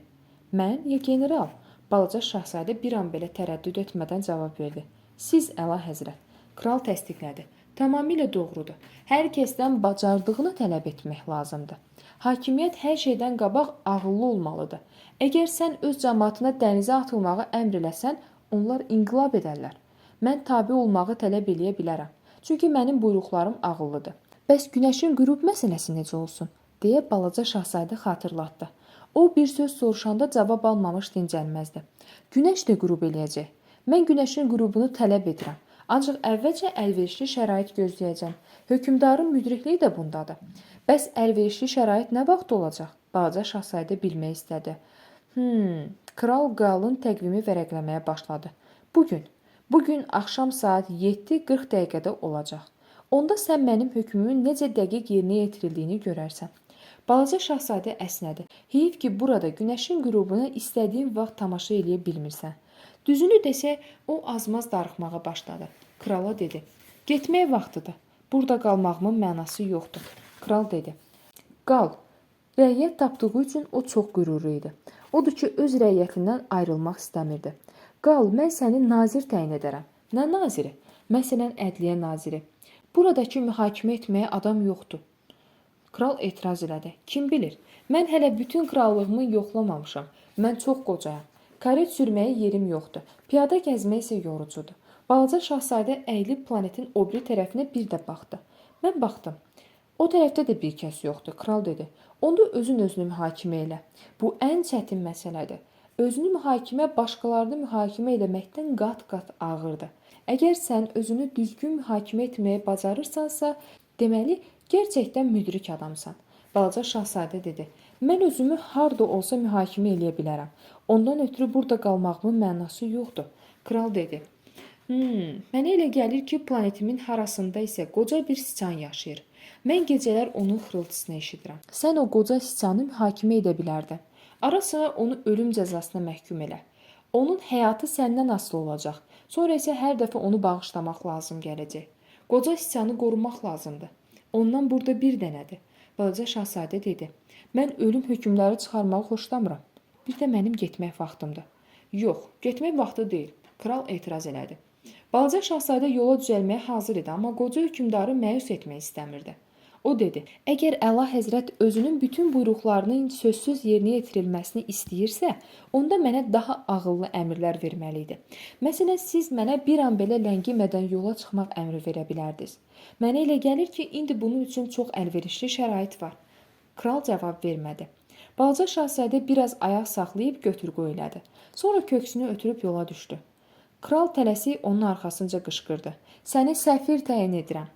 Speaker 1: Mən ya general? Balaca şahzadə bir an belə tərəddüd etmədən cavab verdi. Siz, əla həzrət. Kral təsdiqlədi. Tamamilə doğrudur. Hər kəsdən bacardığını tələb etmək lazımdır. Hakimiyyət hər şeydən qabaq ağıllı olmalıdır. Əgər sən öz cəmaatına dənizə atılmağı əmr eləsən, onlar inqilab edərlər. Mən tabe olmağı tələb eləyə bilərəm. Çünki mənim buyruqlarım ağıllıdır. Bəs günəşin qürub məsələsi necə olsun? Deyə balaca şahzadə xatırlatdı. O bir söz soruşanda cavab almamış dincəlməzdi. Günəş də qürub eləyəcək. Mən günəşin qürubunu tələb edirəm. Ancaq əvvəlcə əlverişli şərait gözləyəcəm. Hökmdarın müdrikliyi də bundadır. Bəs əlverişli şərait nə vaxt olacaq? Balaca şahzadə bilmək istədi. Kral qalın təqvimi vərəqləməyə başladı. Bugün axşam saat 7:40 dəqiqədə olacaq. Onda sən mənim hökmümün necə dəqiq yerinə yetirildiyini görərsən. Balaca şahzadə əsnədi. Heyif ki, burada günəşin qürubuna istədiyin vaxt tamaşa eləyə bilmirsən. Düzünü desək, o azmaz darıxmağa başladı. Krala dedi. Getmək vaxtıdır. Burada qalmağımın mənası yoxdur. Kral dedi. Qal. Rəiyyət tapdığı üçün o çox qürurlu idi. Odur ki, öz rəiyyətindən ayrılmaq istəmirdi. Qal, mən səni nazir təyin edərəm. Nə naziri? Məsələn, ədliyyə naziri. Buradakı mühakimə etməyə adam yoxdur. Kral etiraz elədi. Kim bilir? Mən hələ bütün krallığımı yoxlamamışam. Mən çox qocayam. Karet sürməyə yerim yoxdur. Piyada gəzmək isə yorucudur. Balaca şahzadə əyilib planetin o biri tərəfinə bir də baxdı. Mən baxdım. O tərəfdə də bir kəs yoxdur, kral dedi. Onda özünü mühakimə elə. Bu ən çətin məsələdir. Özünü mühakimə başqalarını mühakimə eləməkdən qat-qat ağırdır. Əgər sən özünü düzgün mühakimə etməyə bacarırsansa, deməli, gerçəkdən müdrik adamsan. Balaca şahzadə dedi. Mən özümü harda olsa mühakimə eləyə bilərəm. Ondan ötürü burada qalmağımın mənası yoxdur. Kral dedi. Mənə elə gəlir ki, planetimin harasında isə qoca bir siçan yaşayır. Mən gecələr onun xırıltısını eşidirəm. Sən o qoca siçanı mühakimə edə bilərdin. Ara sıra onu ölüm cəzasına məhkum elə. Onun həyatı səndən asılı olacaq. Sonra isə hər dəfə onu bağışlamaq lazım gələcək. Qoca siçanı qorumaq lazımdır. Ondan burada bir dənədir. Balaca şahzadə dedi. Mən ölüm hökmləri çıxarmağı xoşlamıram. Bir də mənim getmək vaxtımdır. Yox, getmək vaxtı deyil. Kral etiraz elədi. Balaca şahzadə yola düzəlməyə hazır idi, amma qoca hökmdarı məyus etmək istəmirdi. O dedi, əgər əla həzrət özünün bütün buyruqlarının sözsüz yerinə yetirilməsini istəyirsə, onda mənə daha ağıllı əmrlər verməli idi. Məsələn, siz mənə bir an belə ləngimədən yola çıxmaq əmri verə bilərdiniz. Mənə elə gəlir ki, indi bunun üçün çox əlverişli şərait var. Kral cavab vermədi. Balaca şahzadə biraz ayaq saxlayıb götür-qoy elədi. Sonra köksünü ötürüb yola düşdü. Kral tələsik onun arxasınca qışqırdı. Səni səfir təyin edirəm.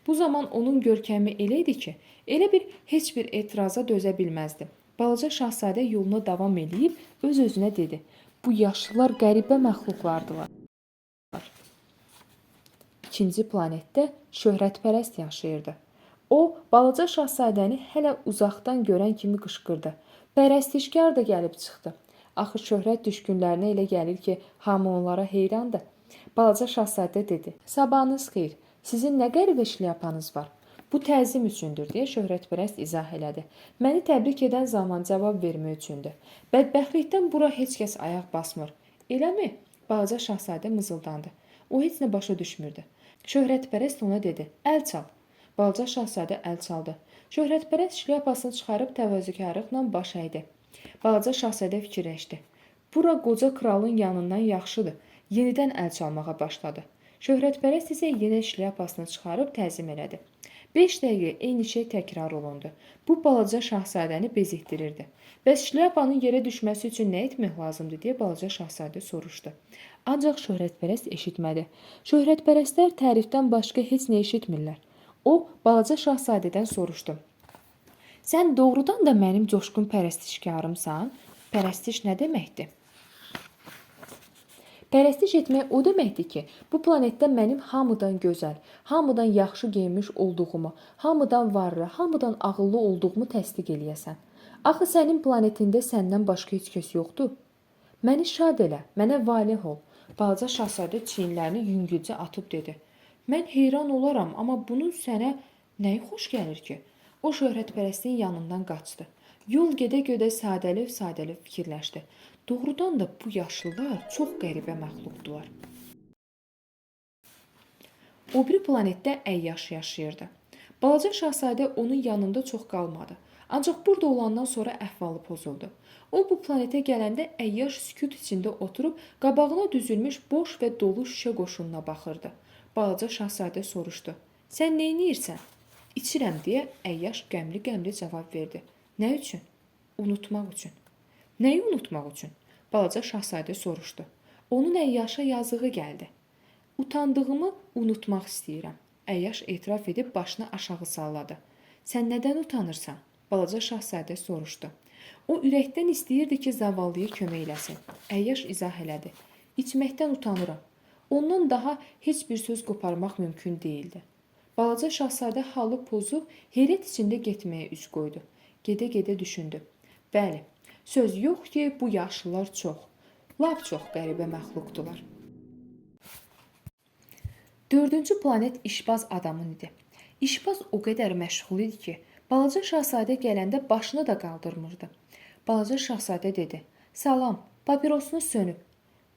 Speaker 1: Bu zaman onun görkəmi elə idi ki, elə bir heç bir etiraza dözə bilməzdi. Balaca şahzadə yoluna davam edib öz-özünə dedi. Bu yaşlılar qəribə məxluqlardılar. İkinci planetdə şöhrətpərəst yaşayırdı. O, balaca şahzadəni hələ uzaqdan görən kimi qışqırdı. Pərəstişkar da gəlib çıxdı. Axı şöhrət düşkünlərinə elə gəlir ki, hamı onlara heyrandır. Balaca şahzadə dedi. Sabahınız xeyir. Sizin nə qəribə şlyapanız var? Bu təzim üçündür, deyə şöhrətpərəst izah elədi. Məni təbrik edən zaman cavab vermək üçündür. Bədbəxtlikdən bura heç kəs ayaq basmır. Eləmi? Balaca şahzadə mızıldandı. O heç nə başa düşmürdü. Şöhrətpərəst ona dedi. Əl çal. Balaca şahzadə əl çaldı. Şöhrətpərəst şlyapasını çıxarıb təvazökarlıqla baş əydi. Balaca şahzadə fikirləşdi. Bura qoca kralın yanından yaxşıdır. Yenidən əl çalmağa başladı. Şöhrətpərəst isə yenə şlyapasını çıxarıb təzim elədi. 5 dəqiqə eyni şey təkrar olundu. Bu balaca şahzadəni bezikdirirdi. Bəs şlyapanın yerə düşməsi üçün nə etmək lazımdır deyə balaca şahzadə soruşdu. Ancaq şöhrətpərəst eşitmədi. Şöhrətpərəstlər tərifdən başqa heç nə eşitmirlər. O, balaca şahzadədən soruşdu. Sən doğrudan da mənim coşqun pərəstişkarımsan? Pərəstiş nə deməkdir? Pərəstiş etmək o deməkdir ki, bu planetdə mənim hamıdan gözəl, hamıdan yaxşı geyinmiş olduğumu, hamıdan varlı, hamıdan ağıllı olduğumu təsdiq eləyəsən. Axı sənin planetində səndən başqa heç kəs yoxdur. Məni şad elə, mənə valeh ol. Balaca şahzadə çiyinlərini yüngülcə atıb dedi. Mən heyran olaram, amma bunun sənə nəyi xoş gəlir ki? O şöhrətpərəstin yanından qaçdı. Yol gedə-gedə sadəlöv fikirləşdi. Doğrudan da bu yaşlılar çox qəribə məxluqdular. O biri planetdə əyyaş yaşayırdı. Balaca şahzadə onun yanında çox qalmadı. Ancaq burada olandan sonra əhvalı pozuldu. O bu planetə gələndə əyyaş sükut içində oturub qabağına düzülmüş boş və dolu şüşə qoşununa baxırdı. Balaca şahzadə soruşdu. Sən neynirsən? İçirəm deyə əyyaş qəmli-qəmli cavab verdi. Nə üçün? Unutmaq üçün. Nəyi unutmaq üçün? Balaca şahzadə soruşdu. Onun əyyaşa yazığı gəldi. Utandığımı unutmaq istəyirəm. Əyyaş etiraf edib başını aşağı salladı. Sən nədən utanırsan? Balaca şahzadə soruşdu. O ürəkdən istəyirdi ki, zavallıya kömək eləsin. Əyyaş izah elədi. İçməkdən utanıram. Ondan daha heç bir söz qoparmaq mümkün değildi. Balaca şahzadə halı pozub, heyrət içində getməyə üz qoydu. Gedə-gedə düşündü. Bəli, söz yox ki, bu yaşlılar çox, lap çox qəribə məxluqdular. 4-cü planet işbaz adamın idi. İşbaz o qədər məşğul idi ki, balaca şahzadə gələndə başını da qaldırmırdı. Balaca şahzadə dedi, salam, papirosunu sönüb.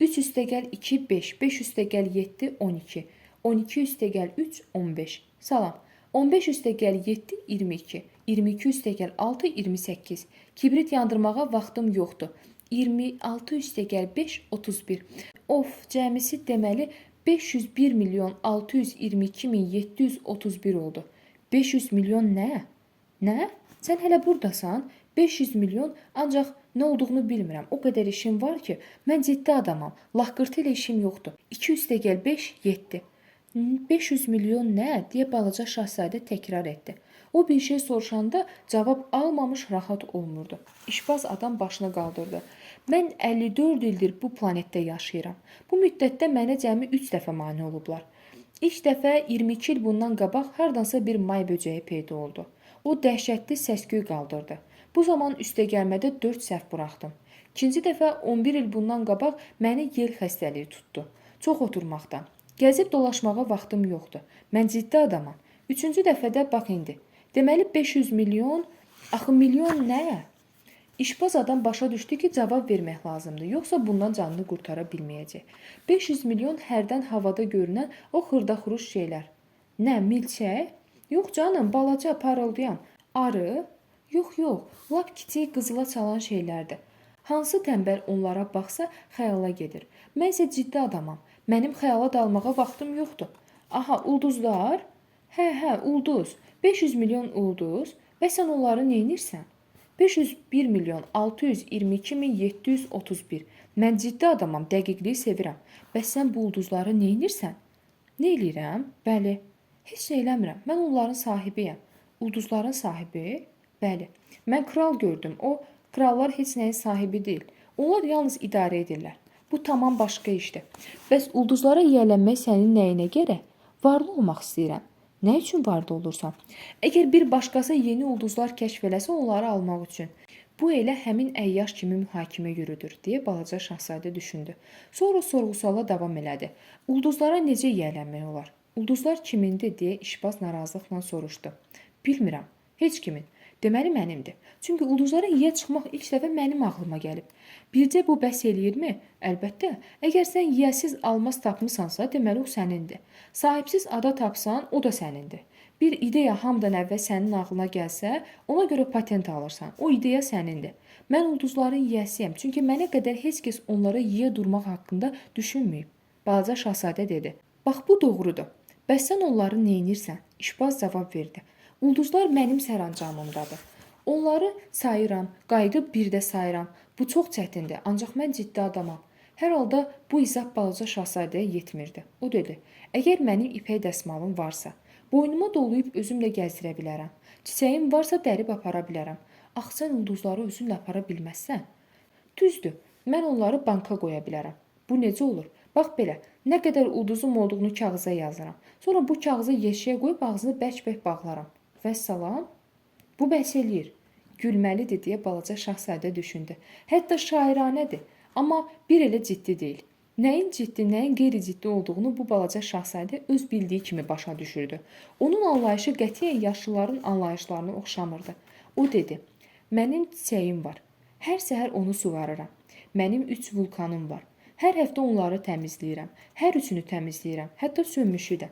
Speaker 1: 3 üstəgəl 2, 5, 5 üstəgəl 7, 12, 12 üstəgəl 3, 15. Salam, 15 üstəgəl 7, 22, 22 üstəgəl 6, 28. Kibrit yandırmağa vaxtım yoxdur. 26 üstəgəl 5, 31. Of, cəmisi deməli 501 milyon 622 min 731 oldu. 500 milyon nə? Nə? Sən hələ buradasan? 500 milyon, ancaq nə olduğunu bilmirəm. O qədər işim var ki, mən ciddi adamam. Laqqırtı ilə işim yoxdur. 2 üstəgəl 5, 7. 500 milyon nə? Deyə balaca şahzadə təkrar etdi. O bir şey soruşanda cavab almamış rahat olmurdu. İşbaz adam başını qaldırdı. Mən 54 ildir bu planetdə yaşayıram. Bu müddətdə mənə cəmi 3 dəfə mane olublar. İlk dəfə 22 il bundan qabaq hardansa bir may böcəyi peyda oldu. O dəhşətli səs-küy qaldırdı. Bu zaman üstəgəlmədə 4 səhv buraxdım. İkinci dəfə 11 il bundan qabaq məni yel xəstəliyi tutdu. Çox oturmaqdan. Gəzib dolaşmağa vaxtım yoxdur. Mən ciddi adamam. Üçüncü dəfədə bax indi. Deməli 500 milyon, axı milyon nə? İşbaz adam başa düşdü ki, cavab vermək lazımdır. Yoxsa bundan canını qurtara bilməyəcək. 500 milyon hərdən havada görünən o xırda-xuruş şeylər. Nə, milçək? Yox canım, balaca, parıldayan. Arı? Yox, lap kiçik qızıla çalan şeylərdir. Hansı tənbəl onlara baxsa xəyala gedir. Mən isə ciddi adamam. Mənim xəyala dalmağa vaxtım yoxdur. Aha, ulduzlar? Hə, ulduz. 500 milyon ulduz. Və sən onları neynirsən? 501 milyon 622 min 731. Mən ciddi adamam, dəqiqliyi sevirəm. Bəs sən bu ulduzları neynirsən? Nə eləyirəm? Bəli. Heç nə eləmirəm. Mən onların sahibiyəm. Ulduzların sahibi? Bəli. Mən kral gördüm. O, krallar heç nəyin sahibi deyil. Onlar yalnız idarə edirlər. Bu tamam başqa işdir. Bəs ulduzlara yiyələnmək sənin nəyinə gərək? Varlı olmaq istəyirəm. Nə üçün varlı olursan? Əgər bir başqası yeni ulduzlar kəşf eləsə, onları almaq üçün. Bu elə həmin əyyaş kimi mühakimə yürüdür, deyə balaca şahzadə düşündü. Sonra sorğu-suala davam elədi. Ulduzlara necə yiyələnmək olar? Ulduzlar kimindir, deyə işbaz narazılıqla soruşdu. Bilmirəm, heç kimin. Deməli mənimdir. Çünki ulduzlara yiyə çıxmaq ilk dəfə mənim ağlıma gəlib. Bircə bu bəs eləyirmi? Əlbəttə, əgər sən yiyəsiz almaz tapmısansa, deməli o sənindir. Sahibsiz ada tapsan, o da sənindir. Bir ideya hamıdan əvvəl sənin ağlına gəlsə, ona görə patent alırsan. O ideya sənindir. Mən ulduzların yiyəsiyəm, çünki mənə qədər heç kəs onlara yiyə durmaq haqqında düşünməyib. Balaca şahzadə dedi. Bax bu doğrudur. Bəs sən onları neynirsən? İşbaz cavab verdi. Ulduzlar mənim sərəncamımdadır. Onları sayıram, qayıdıb bir də sayıram. Bu çox çətindir, ancaq mən ciddi adamam. Hər halda bu izah balaca şahzadəyə yetmirdi. O dedi, əgər mənim ipək dəsmalım varsa, boynuma dolayıb özümlə gəzdirə bilərəm. Çiçəyim varsa dərib apara bilərəm. Ax, sən ulduzları özünlə apara bilməzsən. Düzdür, mən onları banka qoya bilərəm. Bu necə olur? Bax belə, nə qədər ulduzum olduğunu kağıza yazıram. Sonra bu kağızı yeşiyə qoyub ağzını bərk-bərk bağlaram. Vəssalam. Bu bəs eləyir. Gülməlidir deyə balaca şahzadə düşündü. Hətta şairanədir, amma bir elə ciddi deyil. Nəyin ciddi, nəyin qeyri-ciddi olduğunu bu balaca şahzadə öz bildiyi kimi başa düşürdü. Onun anlayışı qətiyyən yaşlıların anlayışlarına oxşamırdı. O dedi, mənim çiçəyim var. Hər səhər onu suvarıram. Mənim 3 vulkanım var. Hər həftə onları təmizləyirəm. Hər üçünü təmizləyirəm. Hətta sönmüşü də.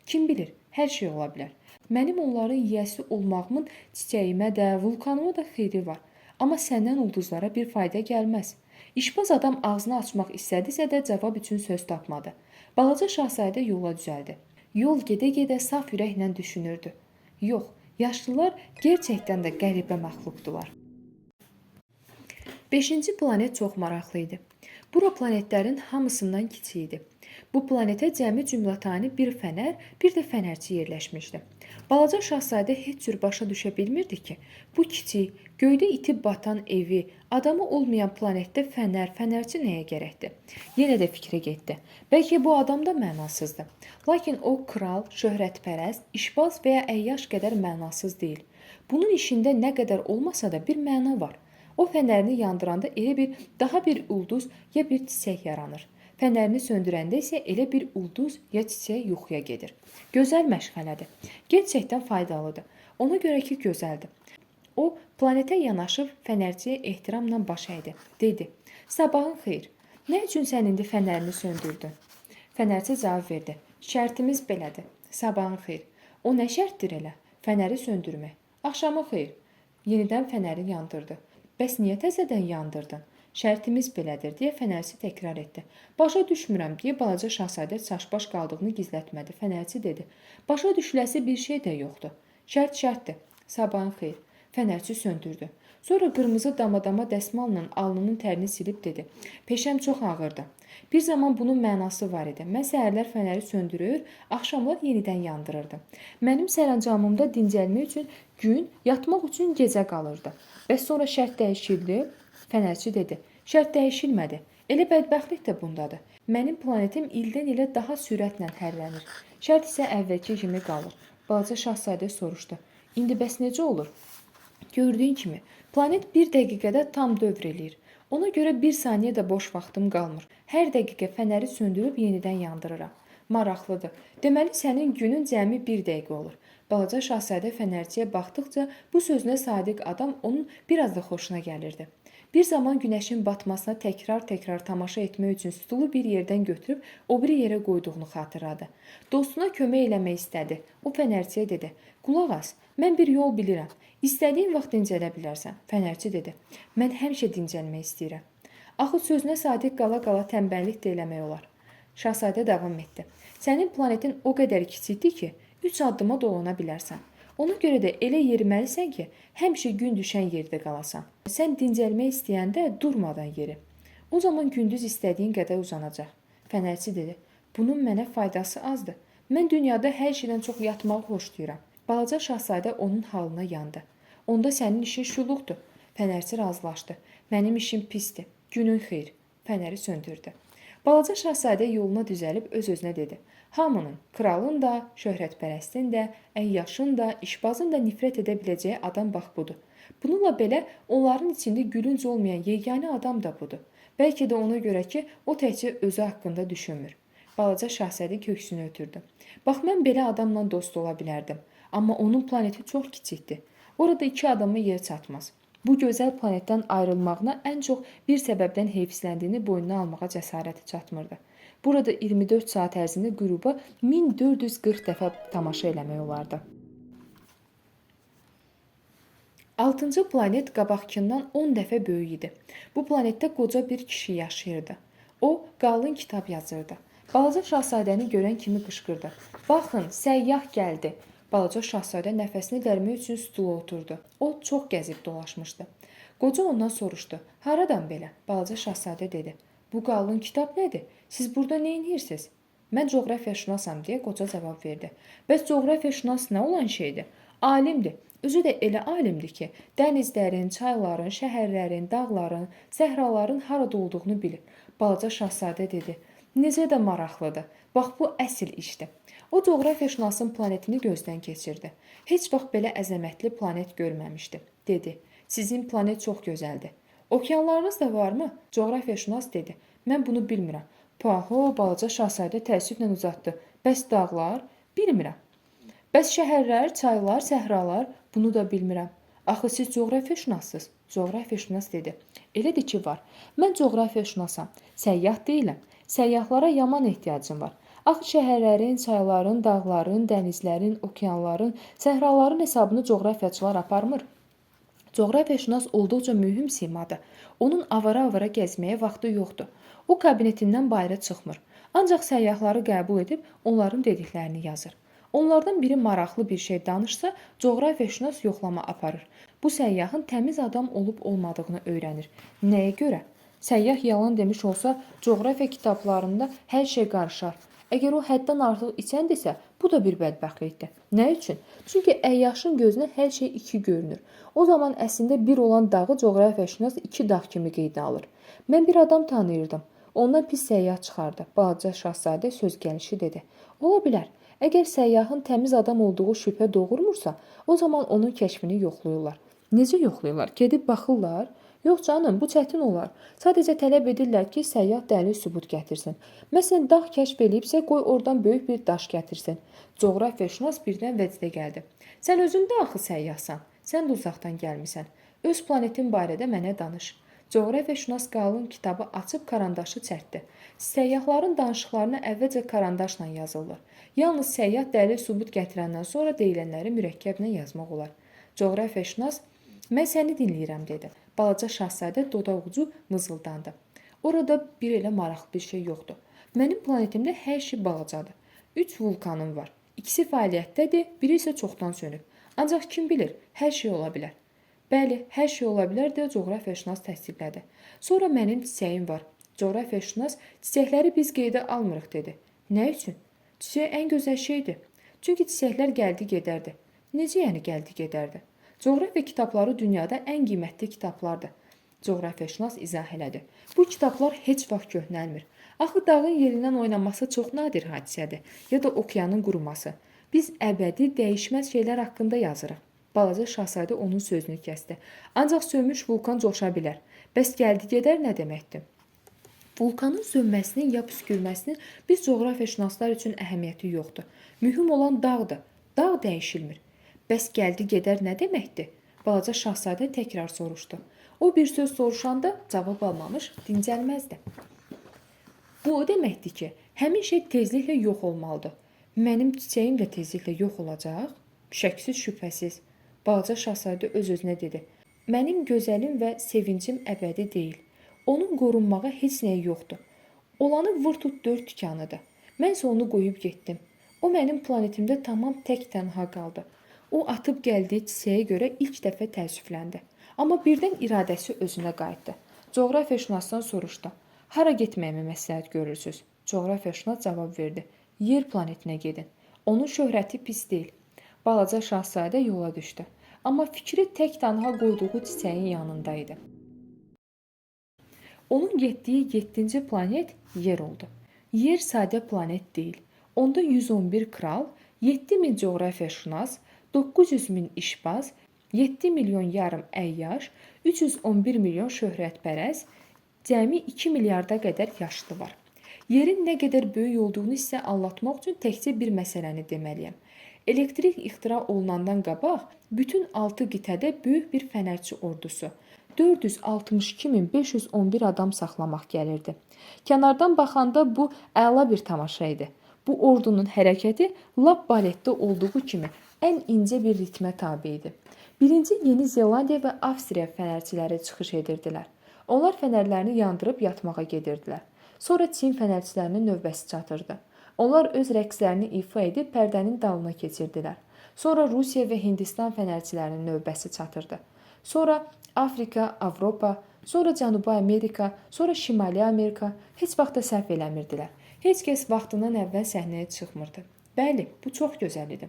Speaker 1: Kim bilir, hər şey ola bilər. Mənim onların yiyəsi olmağımın çiçəyimə də, vulkanıma da xeyri var. Amma səndən ulduzlara bir fayda gəlməz. İşbaz adam ağzını açmaq istədisə də cavab üçün söz tapmadı. Balaca şahzadə yola düzəldi. Yol gedə-gedə saf ürəklə düşünürdü. Yox, yaşlılar gerçəkdən də qəribə məxluqdular. 5-ci planet çox maraqlı idi. Bura planetlərin hamısından kiçik idi. Bu planetə cəmi cümlətani bir fənər, bir də fənərçi yerləşmişdi. Balaca şahzadə heç cür başa düşə bilmirdi ki, bu kiçik, göydə itib batan evi, adamı olmayan planetdə fənərçi nəyə gərəkdir? Yenə də fikrə getdi. Bəlkə bu adam da mənasızdır. Lakin o kral, şöhrətpərəst, işbaz və ya əyyaş qədər mənasız deyil. Bunun işində nə qədər olmasa da bir məna var. O fənərini yandıranda elə daha bir ulduz ya bir çiçək yaranır. Fənərini söndürəndə isə elə bir ulduz ya çiçək yuxuya gedir. Gözəl məşğələdir. Gerçəkdən faydalıdır. Ona görə ki, gözəldir. O, planetə yanaşıb fənərçiyə ehtiramla baş əydi. Dedi, sabahın xeyir. Nə üçün sən indi fənərini söndürdün? Fənərçi cavab verdi. Şərtimiz belədir. Sabahın xeyir. O nə şərtdir elə? Fənəri söndürmək. Axşamın xeyir. Yenidən fənəri yandırdı. Bəs niyə təzədən yandırdın? Şərtimiz belədir, deyə fənərçi təkrar etdi. Başa düşmürəm, deyə balaca şahzadə çaşbaş qaldığını gizlətmədi. Fənərçi dedi, başa düşüləsi bir şey də yoxdur. Şərt şərtdir. Sabahın xeyir. Fənərçi söndürdü. Sonra qırmızı damadama dəsmalla alnının tərini silib dedi. Peşəm çox ağırdı. Bir zaman bunun mənası var idi. Mən səhərlər fənəri söndürür, axşamlar yenidən yandırırdım. Mənim sərəncamımda dincəlmək üçün gün, yatmaq üçün gecə qalırdı. Bəs sonra şərt dəyişildi? Fənərçi dedi, şərt dəyişilmədi. Elə bədbəxtlik də bundadır. Mənim planetim ildən ilə daha sürətlə hərlənir. Şərt isə əvvəlki kimi qalır. Balaca şahzadə soruşdu. İndi bəs necə olur? Gördüyün kimi, planet bir dəqiqədə tam dövr eləyir. Ona görə bir saniyə də boş vaxtım qalmır. Hər dəqiqə fənəri söndürüb yenidən yandırıram. Maraqlıdır. Deməli, sənin günün cəmi bir dəqiqə olur. Balaca şahzadə fənərçiyə baxdıqca bu sözünə sadiq adam onun biraz da xoşuna gəlirdi. Bir zaman günəşin batmasına təkrar-təkrar tamaşa etmək üçün stulu bir yerdən götürüb o biri yerə qoyduğunu xatırladı. Dostuna kömək eləmək istədi. O fənərçiyə dedi, qulaq as, mən bir yol bilirəm. İstədiyin vaxt dincələ bilərsən. Fənərçi dedi, mən həmişə dincəlmək istəyirəm. Axı sözünə sadiq qala-qala tənbəllik də eləmək olar. Şahzadə davam etdi. Sənin planetin o qədər kiçikdir ki, 3 addıma dolana bilərsən. Ona görə də elə yeriməlisən ki, həmişə gün düşən yerdə qalasan. Sən dincəlmək istəyəndə durmadan yeri. O zaman gündüz istədiyin qədər uzanacaq. Fənərçi dedi, bunun mənə faydası azdır. Mən dünyada hər şeydən çox yatmağı xoşlayıram. Balaca şahzadə onun halına yandı. Onda sənin işin şuluqdur. Fənərçi razılaşdı. Mənim işim pisdir. Günün xeyir. Fənəri söndürdü. Balaca şahzadə yoluna düzəlib öz-özünə dedi. Hamının, kralın da, şöhrətpərəstin də, əyyaşın da, işbazın da nifrət edə biləcəyi adam bax budur. Bununla belə onların içində gülünc olmayan yeganə adam da budur. Bəlkə də ona görə ki, o təkcə özü haqqında düşünmür. Balaca şahzadə köksünü ötürdü. Bax, mən belə adamla dost ola bilərdim. Amma onun planeti çox kiçikdir. Orada 2 adama yer çatmaz. Bu gözəl planetdən ayrılmağına ən çox bir səbəbdən heyfsləndiyini boynuna almağa cəsarəti çatmırdı. Burada 24 saat ərzində qüruba 1440 dəfə tamaşa eləmək olardı. 6-cı planet qabaqkindan 10 dəfə böyük idi. Bu planetdə qoca bir kişi yaşayırdı. O, qalın kitab yazırdı. Balaca şahzadəni görən kimi qışqırdı. Baxın, səyyah gəldi. Balaca şahzadə nəfəsini dərmək üçün stula oturdu. O, çox gəzib dolaşmışdı. Qoca ondan soruşdu. Haradan belə? Balaca şahzadə dedi. Bu qalın kitab nədir? Siz burada nə edirsiniz? Mən coğrafiyaşünasam deyə qoca cavab verdi. Bəs coğrafiyaşünas nə olan şeydir? Alimdir. Özü də elə alimdir ki, dənizlərin, çayların, şəhərlərin, dağların, səhraların harada olduğunu bilir. Balaca şahzadə dedi. Necə də maraqlıdır. Bax, bu əsl işdir. O, coğrafiyaşünasın planetini gözdən keçirdi. Heç vaxt belə əzəmətli planet görməmişdi. Dedi, sizin planet çox gözəldir. Okeanlarınız da varmı? Coğrafiyaşünas dedi. Mən bunu bilmirəm. Paho, balaca şahzadə təəssüflə uzatdı. Bəs dağlar? Bilmirəm. Bəs şəhərlər, çaylar, səhralar? Bunu da bilmirəm. Axı siz coğrafiyaşünassınız. Coğrafiyaşünas dedi. Elədir ki, var. Mən coğrafiyaşünasam. Səyyah deyiləm. Səyyahlara yaman ehtiyacım var. Axı şəhərlərin, çayların, dağların, dənizlərin, okeanların, səhraların hesabını coğrafiyaçılar aparmır. Coğrafiyaşünas olduqca mühüm simadır. Onun avara-avara gəzməyə vaxtı yoxdur. O kabinetindən bayıra çıxmır. Ancaq səyyahları qəbul edib onların dediklərini yazır. Onlardan biri maraqlı bir şey danışsa, coğrafiyaşünas yoxlama aparır. Bu səyyahın təmiz adam olub-olmadığını öyrənir. Nəyə görə? Səyyah yalan demiş olsa, coğrafiya kitablarında hər şey qarışar. Əgər o həddən artıq içəndirsə, bu da bir bədbəxtlikdir. Nə üçün? Çünki əyyaşın gözünə hər şey iki görünür. O zaman əslində bir olan dağı coğrafiyaşünas iki dağ kimi qeydə alır. Mən bir adam tanıyırdım. Ondan pis səyyah çıxardı. Balaca şahzadə söz gəlişi dedi. Ola bilər. Əgər səyyahın təmiz adam olduğu şübhə doğurmursa, o zaman onun kəşfini yoxlayırlar. Necə yoxlayırlar? Gedib baxırlar? Yox canım, bu çətin olar. Sadəcə tələb edirlər ki, səyyah dəlil sübut gətirsin. Məsələn, dağ kəşf eləyibsə, qoy oradan böyük bir daş gətirsin. Coğrafiyaşünas birdən vəcdə gəldi. Sən özün də axı səyyahsan. Sən də uzaqdan gəlmisən. Öz planetin barədə mənə danış. Coğrafiyaşünas qalın kitabı açıb karandaşı çərtdi. Səyyahların danışıqlarını əvvəlcə karandaşla yazırlar. Yalnız səyyah dəlil sübut gətirəndən sonra deyilənləri mürəkkəblə yazmaq olar. Coğrafiyaşünas, mən səni dinləyirəm, dedi. Balaca şahzadə dodaq-ucu mızıldandı. Orada bir elə maraqlı bir şey yoxdur. Mənim planetimdə hər şey balacadır. 3 vulkanım var. İkisi fəaliyyətdədir, biri isə çoxdan sönüb. Ancaq kim bilir, hər şey ola bilər. Bəli, hər şey ola bilər deyə coğrafiyaşünas təsdiqlədi. Sonra mənim çiçəyim var. Coğrafiyaşünas, çiçəkləri biz qeydə almırıq, dedi. Nə üçün? Çiçək ən gözəl şeydir. Çünki çiçəklər gəldi gedərdi. Necə yəni gəldi gedərdi? Coğrafiya kitabları dünyada ən qiymətli kitablardır. Coğrafiyaşünas izah elədi. Bu kitablar heç vaxt köhnəlmir. Axı dağın yerindən oynaması çox nadir hadisədir, ya da okeanın quruması. Biz əbədi, dəyişməz şeylər haqqında yazırıq. Balaca şahzadə onun sözünü kəsdi. Ancaq sönmüş vulkan coşa bilər. Bəs gəldi gedər nə deməkdir? Vulkanın sönməsinin ya püskürməsinin biz coğrafiyaşünaslar üçün əhəmiyyəti yoxdur. Mühüm olan dağdır. Dağ dəyişilmir. Bəs gəldi gedər nə deməkdir? Balaca şahzadə təkrar soruşdu. O bir söz soruşanda cavab almamış dincəlməzdi. Bu o deməkdir ki, həmin şey tezliklə yox olmalıdır. Mənim çiçəyim də tezliklə yox olacaq? Şəksiz şübhəsiz. Balaca şahzadə öz-özünə dedi. Mənim gözəlim və sevincim əbədi deyil. Onun qorunmağa heç nəyi yoxdur. Olanı vur-tut 4 tikanıdır. Mən isə onu qoyub getdim. O mənim planetimdə tamam tək-tənha qaldı. O atıb gəldiyi çiçəyə görə ilk dəfə təəssüfləndi. Amma birdən iradəsi özünə qayıtdı. Coğrafiyaşünasdan soruşdu. Hara getməyimi məsləhət görürsünüz? Coğrafiyaşünas cavab verdi. Yer planetinə gedin. Onun şöhrəti pis deyil. Balaca şahzadə yola düşdü. Amma fikri tək-tənha qoyduğu çiçəyin yanında idi. Onun getdiyi 7-ci planet Yer oldu. Yer sadə planet deyil. Onda 111 kral, 7000 coğrafiyaşünas, 900 min işbaz, 7 milyon yarım əyyaş, 311 milyon şöhrətpərəst, cəmi 2 milyarda qədər yaşlı var. Yerin nə qədər böyük olduğunu isə anlatmaq üçün təkcə bir məsələni deməliyəm. Elektrik ixtira olunandan qabaq bütün 6 qitədə böyük bir fənərçi ordusu, 462.511 adam saxlamaq gəlirdi. Kənardan baxanda bu əla bir tamaşa idi. Bu ordunun hərəkəti lap baletdə olduğu kimi ən incə bir ritmə tabe idi. Birinci Yeni Zelandiya və Avstriya fənərçiləri çıxış edirdilər. Onlar fənərlərini yandırıb yatmağa gedirdilər. Sonra Çin fənərçilərinin növbəsi çatırdı. Onlar öz rəqslərini ifa edib pərdənin dalına keçirdilər. Sonra Rusiya və Hindistan fənərçilərinin növbəsi çatırdı. Sonra Afrika, Avropa, sonra Cənubi Amerika, sonra Şimali Amerika. Heç vaxt da səhv eləmirdilər. Heç kəs vaxtından əvvəl səhnəyə çıxmırdı. Bəli, bu çox gözəl idi.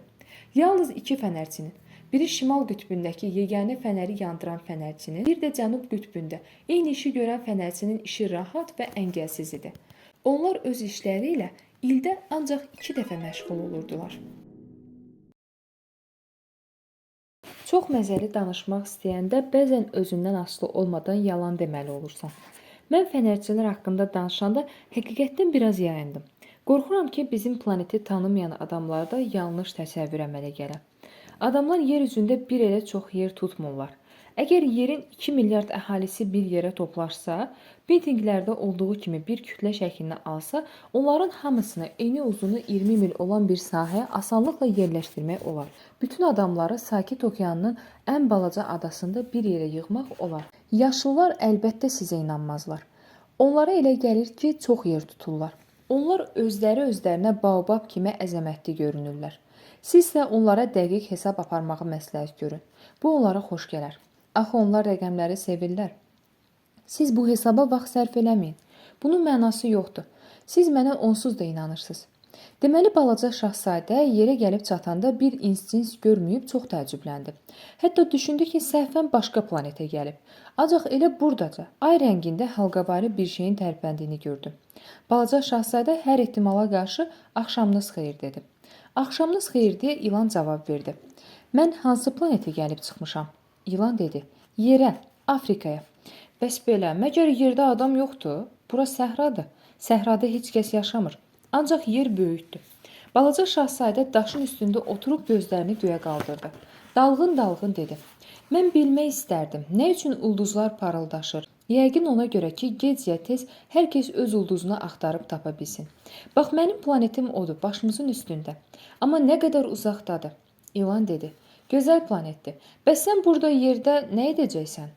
Speaker 1: Yalnız iki fənərçinin, biri şimal qütbündəki yeganə fənəri yandıran fənərçinin, bir də cənub qütbündə eyni işi görən fənərçinin işi rahat və əngəlsiz idi. Onlar öz işləri ilə ildə ancaq 2 dəfə məşğul olurdular. Çox məzəli danışmaq istəyəndə bəzən özündən asılı olmadan yalan deməli olursan. Mən fənərçilər haqqında danışanda həqiqətdən biraz yayındım. Qorxuram ki, bizim planeti tanımayan adamlarda yanlış təsəvvür əmələ gələ. Adamlar yer üzündə bir elə çox yer tutmurlar. Əgər yerin 2 milyard əhalisi bir yerə toplaşsa, mitinqlərdə olduğu kimi bir kütlə şəklini alsa, onların hamısını eni uzunu 20 mil olan bir sahəyə asanlıqla yerləşdirmək olar. Bütün adamları Sakit Okeanının ən balaca adasında bir yerə yığmaq olar. Yaşlılar əlbəttə sizə inanmazlar. Onlara elə gəlir ki, çox yer tuturlar. Onlar özlərinə baobab kimi əzəmətli görünürlər. Siz isə onlara dəqiq hesab aparmağı məsləhət görün. Bu onlara xoş gələr. Axı onlar rəqəmləri sevirlər. Siz bu hesaba vaxt sərf eləməyin. Bunun mənası yoxdur. Siz mənə onsuz da inanırsınız. Deməli, balaca şahzadə yerə gəlib çatanda bir instinkt görməyib çox təəccübləndi. Hətta düşündü ki, səhvən başqa planetə gəlib. Ancaq elə buradaca ay rəngində halqavari bir şeyin tərpəndiyini gördü. Balaca şahzadə hər ehtimala qarşı axşamınız xeyir dedi. Axşamınız xeyir deyə ilan cavab verdi. Mən hansı planetə gəlib çıxmışam? İlan dedi. Yerə, Afrikaya. Bəs belə, məgər yerdə adam yoxdur? Bura səhradır. Səhrada heç kəs yaşamır. Ancaq yer böyükdür. Balaca şahzadə daşın üstündə oturub gözlərini göyə qaldırdı. Dalğın-dalğın dedi. Mən bilmək istərdim, nə üçün ulduzlar parıldaşır? Yəqin ona görə ki, gec ya tez hər kəs öz ulduzunu axtarıb tapa bilsin. Bax, mənim planetim odur, başımızın üstündə. Amma nə qədər uzaqdadır? İlan dedi. Gözəl planetdir. Bəs sən burada yerdə nə edəcəksən?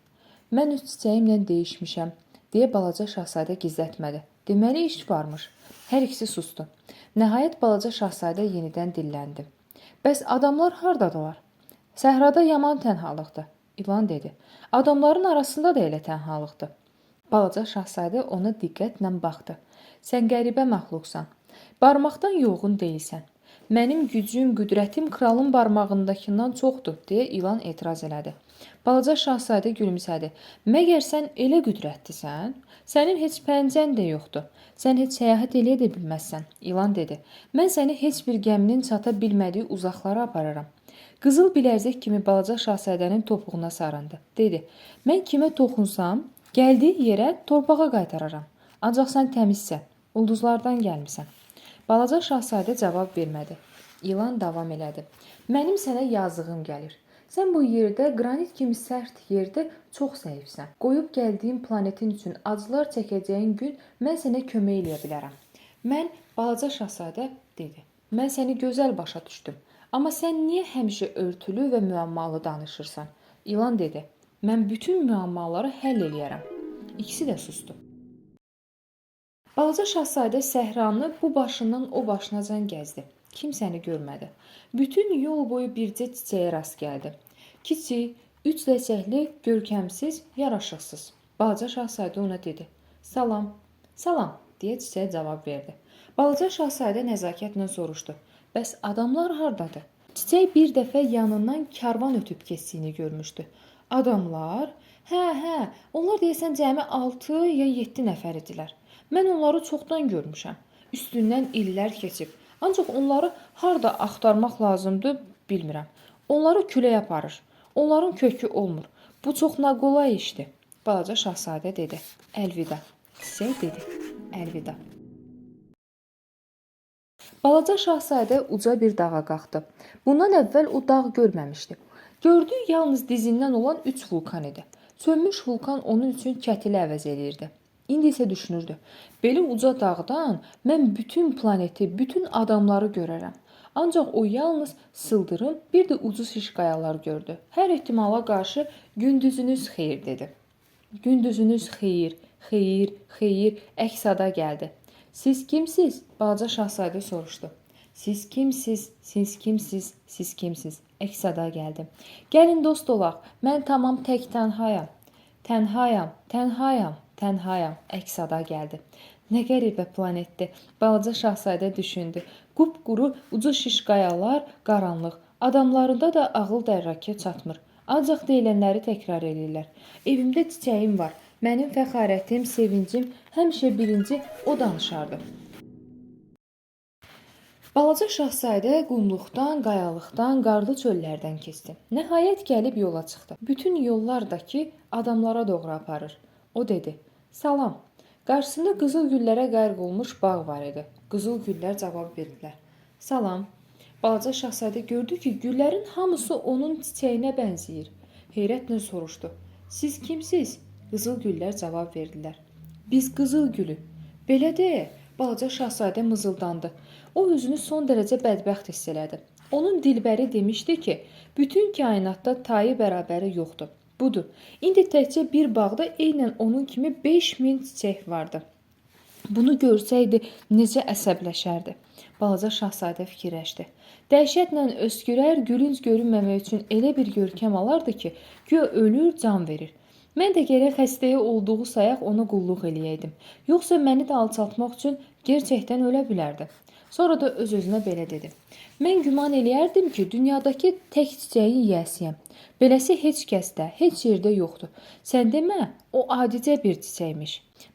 Speaker 1: Mən öz çiçəyimlə dəyişmişəm, deyə balaca şahzadə gizlətmədi. Deməli, iş varmış. Hər ikisi sustu. Nəhayət balaca şahzadə yenidən dilləndi. Bəs adamlar hardadılar? Səhrada yaman tənhalıqdır, İlan dedi. Adamların arasında da elə tənhalıqdır. Balaca şahzadə ona diqqətlə baxdı. Sən qəribə məxluqsan. Barmaqdan yoğun deyilsən. Mənim gücüm, qüdrətim kralın barmağındakından çoxdur, deyə İlan etiraz elədi. Balaca şahzadə gülümsədi. Məgər sən elə qüdrətlisən? Sənin heç pəncən də yoxdur. Sən heç səyahət eləyə də bilməzsən, İlan dedi. Mən səni heç bir gəminin çata bilmədiyi uzaqlara apararam. Qızıl bilərzək kimi balaca şahzadənin topuğuna sarındı. Dedi, mən kimə toxunsam, gəldiyi yerə torpağa qaytararam. Ancaq sən təmizsən, ulduzlardan gəlmisən. Balaca şahzadə cavab vermədi. İlan davam elədi. Mənim sənə yazığım gəlir. Sən bu yerdə, qranit kimi sərt yerdə çox zəifsən. Qoyub gəldiyin planetin üçün acılar çəkəcəyin gün mən sənə kömək eləyə bilərəm. Mən, balaca şahzadə dedi. Mən səni gözəl başa düşdüm. Amma sən niyə həmişə örtülü və müəmmalı danışırsan? İlan dedi. Mən bütün müəmmaları həll eləyərəm. İkisi də sustu. Balaca şahzadə səhranı bu başından o başınacan gəzdi. Kimsəni görmədi. Bütün yol boyu bircə çiçəyə rast gəldi. Kiçik, 3 ləçəkli, görkəmsiz, yaraşıqsız. Balaca şahzadə ona dedi. Salam, salam, deyə çiçəyə cavab verdi. Balaca şahzadə nəzakətlə soruşdu. Bəs adamlar hardadır? Çiçək bir dəfə yanından karvan ötüb keçdiyini görmüşdü. Adamlar? Hə, onlar deyəsən cəmi 6 ya 7 nəfər idilər. Mən onları çoxdan görmüşəm. Üstündən illər keçib. Ancaq onları harda axtarmaq lazımdır, bilmirəm. Onları külək aparır. Onların kökü olmur. Bu çox naqolay işdir. Balaca şahzadə dedi. Əlvida. Çiçək dedi. Əlvida. Balaca şahzadə uca bir dağa qalxdı. Bundan əvvəl o dağ görməmişdi. Gördüyü yalnız dizindən olan 3 vulkan idi. Sönmüş vulkan onun üçün kətili əvəz eləyirdi. İndi isə düşünürdü. Belə uca dağdan mən bütün planeti, bütün adamları görərəm. Ancaq o yalnız sıldırım, bir də ucu şiş qayalar gördü. Hər ehtimala qarşı gündüzünüz xeyir dedi. Gündüzünüz xeyir, xeyir, xeyir əks-səda gəldi. Siz kimsiz? Balaca şahzadə soruşdu. Siz kimsiz? Siz kimsiz? Siz kimsiz? Əks-səda gəldi. Gəlin dost olaq. Mən tamam tək tənhayam. Tənhayam, tənhayam, tənhayam. Əks-səda gəldi. Nə qəribə planetdir. Balaca şahzadə düşündü. Qupquru ucu şiş qayalar, qaranlıq. Adamlarında da ağıl dərrakə çatmır. Ancaq deyilənləri təkrar edirlər. Evimdə çiçəyim var. Mənim fəxarətim, sevincim həmişə birinci o danışardı. Balaca şahzadə qumluqdan, qayalıqdan, qarlı çöllərdən keçdi. Nəhayət gəlib yola çıxdı. Bütün yollardakı adamlara doğru aparır. O dedi: "Salam." Qarşısında qızıl güllərə qərq olmuş bağ var idi. Qızıl güllər cavab verdilər: "Salam." Balaca şahzadə gördü ki, güllərin hamısı onun çiçəyinə bənzəyir. Heyrətlə soruşdu: "Siz kimsiz?" Qızıl güllər cavab verdilər: "Biz qızıl gülü." Belə deyə balaca şahzadə mızıldandı. O özünü son dərəcə bədbəxt hiss elədi. Onun dilbəri demişdi ki, bütün kainatda tayı bərabəri yoxdur. Budur. İndi təkcə bir bağda eynən onun kimi 5000 çiçək vardı. Bunu görsəydi necə əsəbləşərdi? Balaca şahzadə fikirləşdi. Dəhşətlə öskürər, gülünc görünməmək üçün elə bir görkəm alardı ki, güya ölür, can verir. Mən də gərək xəstəyə olduğu sayaq ona qulluq eləyəydim. Yoxsa məni də alçaltmaq üçün gerçəkdən ölə bilərdi. Sonra da öz-özünə belə dedi. Mən güman eləyərdim ki, dünyadakı tək çiçəyin yiyəsiyəm. Beləsi heç kəsdə, heç yerdə yoxdur. Sən demə, o adicə bir çiçəkmiş.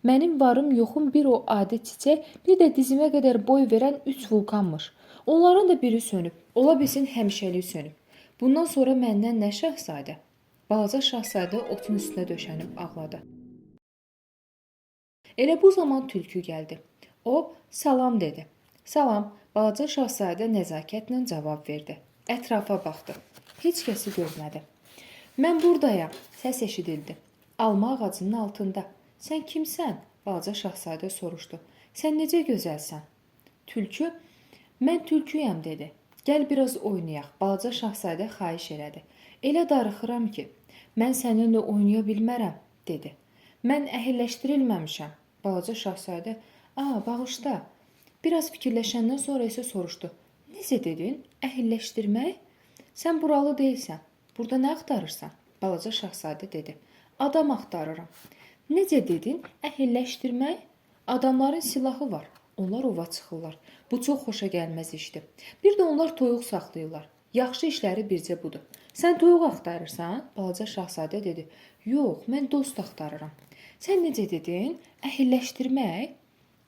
Speaker 1: Mənim varım yoxum bir o adi çiçək, bir də dizimə qədər boy verən 3 vulkanmış. Onların da biri sönüb, ola bilsin həmişəlik sönüb. Bundan sonra məndən nə şahzadə? Balaca şahzadə otun üstünə döşənib ağladı. Elə bu zaman tülkü gəldi. O, salam dedi. Salam, balaca şahzadə nəzakətlə cavab verdi. Ətrafa baxdı. Heç kəsi görmədi. Mən buradayam, səs eşidildi. Alma ağacının altında. Sən kimsən? Balaca şahzadə soruşdu. Sən necə gözəlsən? Tülkü, mən tülküyəm dedi. Gəl biraz oynayaq. Balaca şahzadə xahiş elədi. Elə darıxıram ki, mən səninlə oynaya bilmərəm, dedi. Mən əhilləşdirilməmişəm. Balaca şahzadə, bağışla. Biraz fikirləşəndən sonra isə soruşdu. Necə dedin? Əhilləşdirmək? Sən buralı deyilsən. Burada nə axtarırsan? Balaca şahzadə dedi. Adam axtarıram. Necə dedin? Əhilləşdirmək? Adamların silahı var. Onlar ova çıxırlar. Bu çox xoşa gəlməz işdir. Bir də onlar toyuq saxlayırlar. Yaxşı işləri bircə budur. Sən toyuq axtarırsan? Balaca şahzadə dedi. Yox, mən dost axtarıram. Sən necə dedin? Əhilləşdirmək?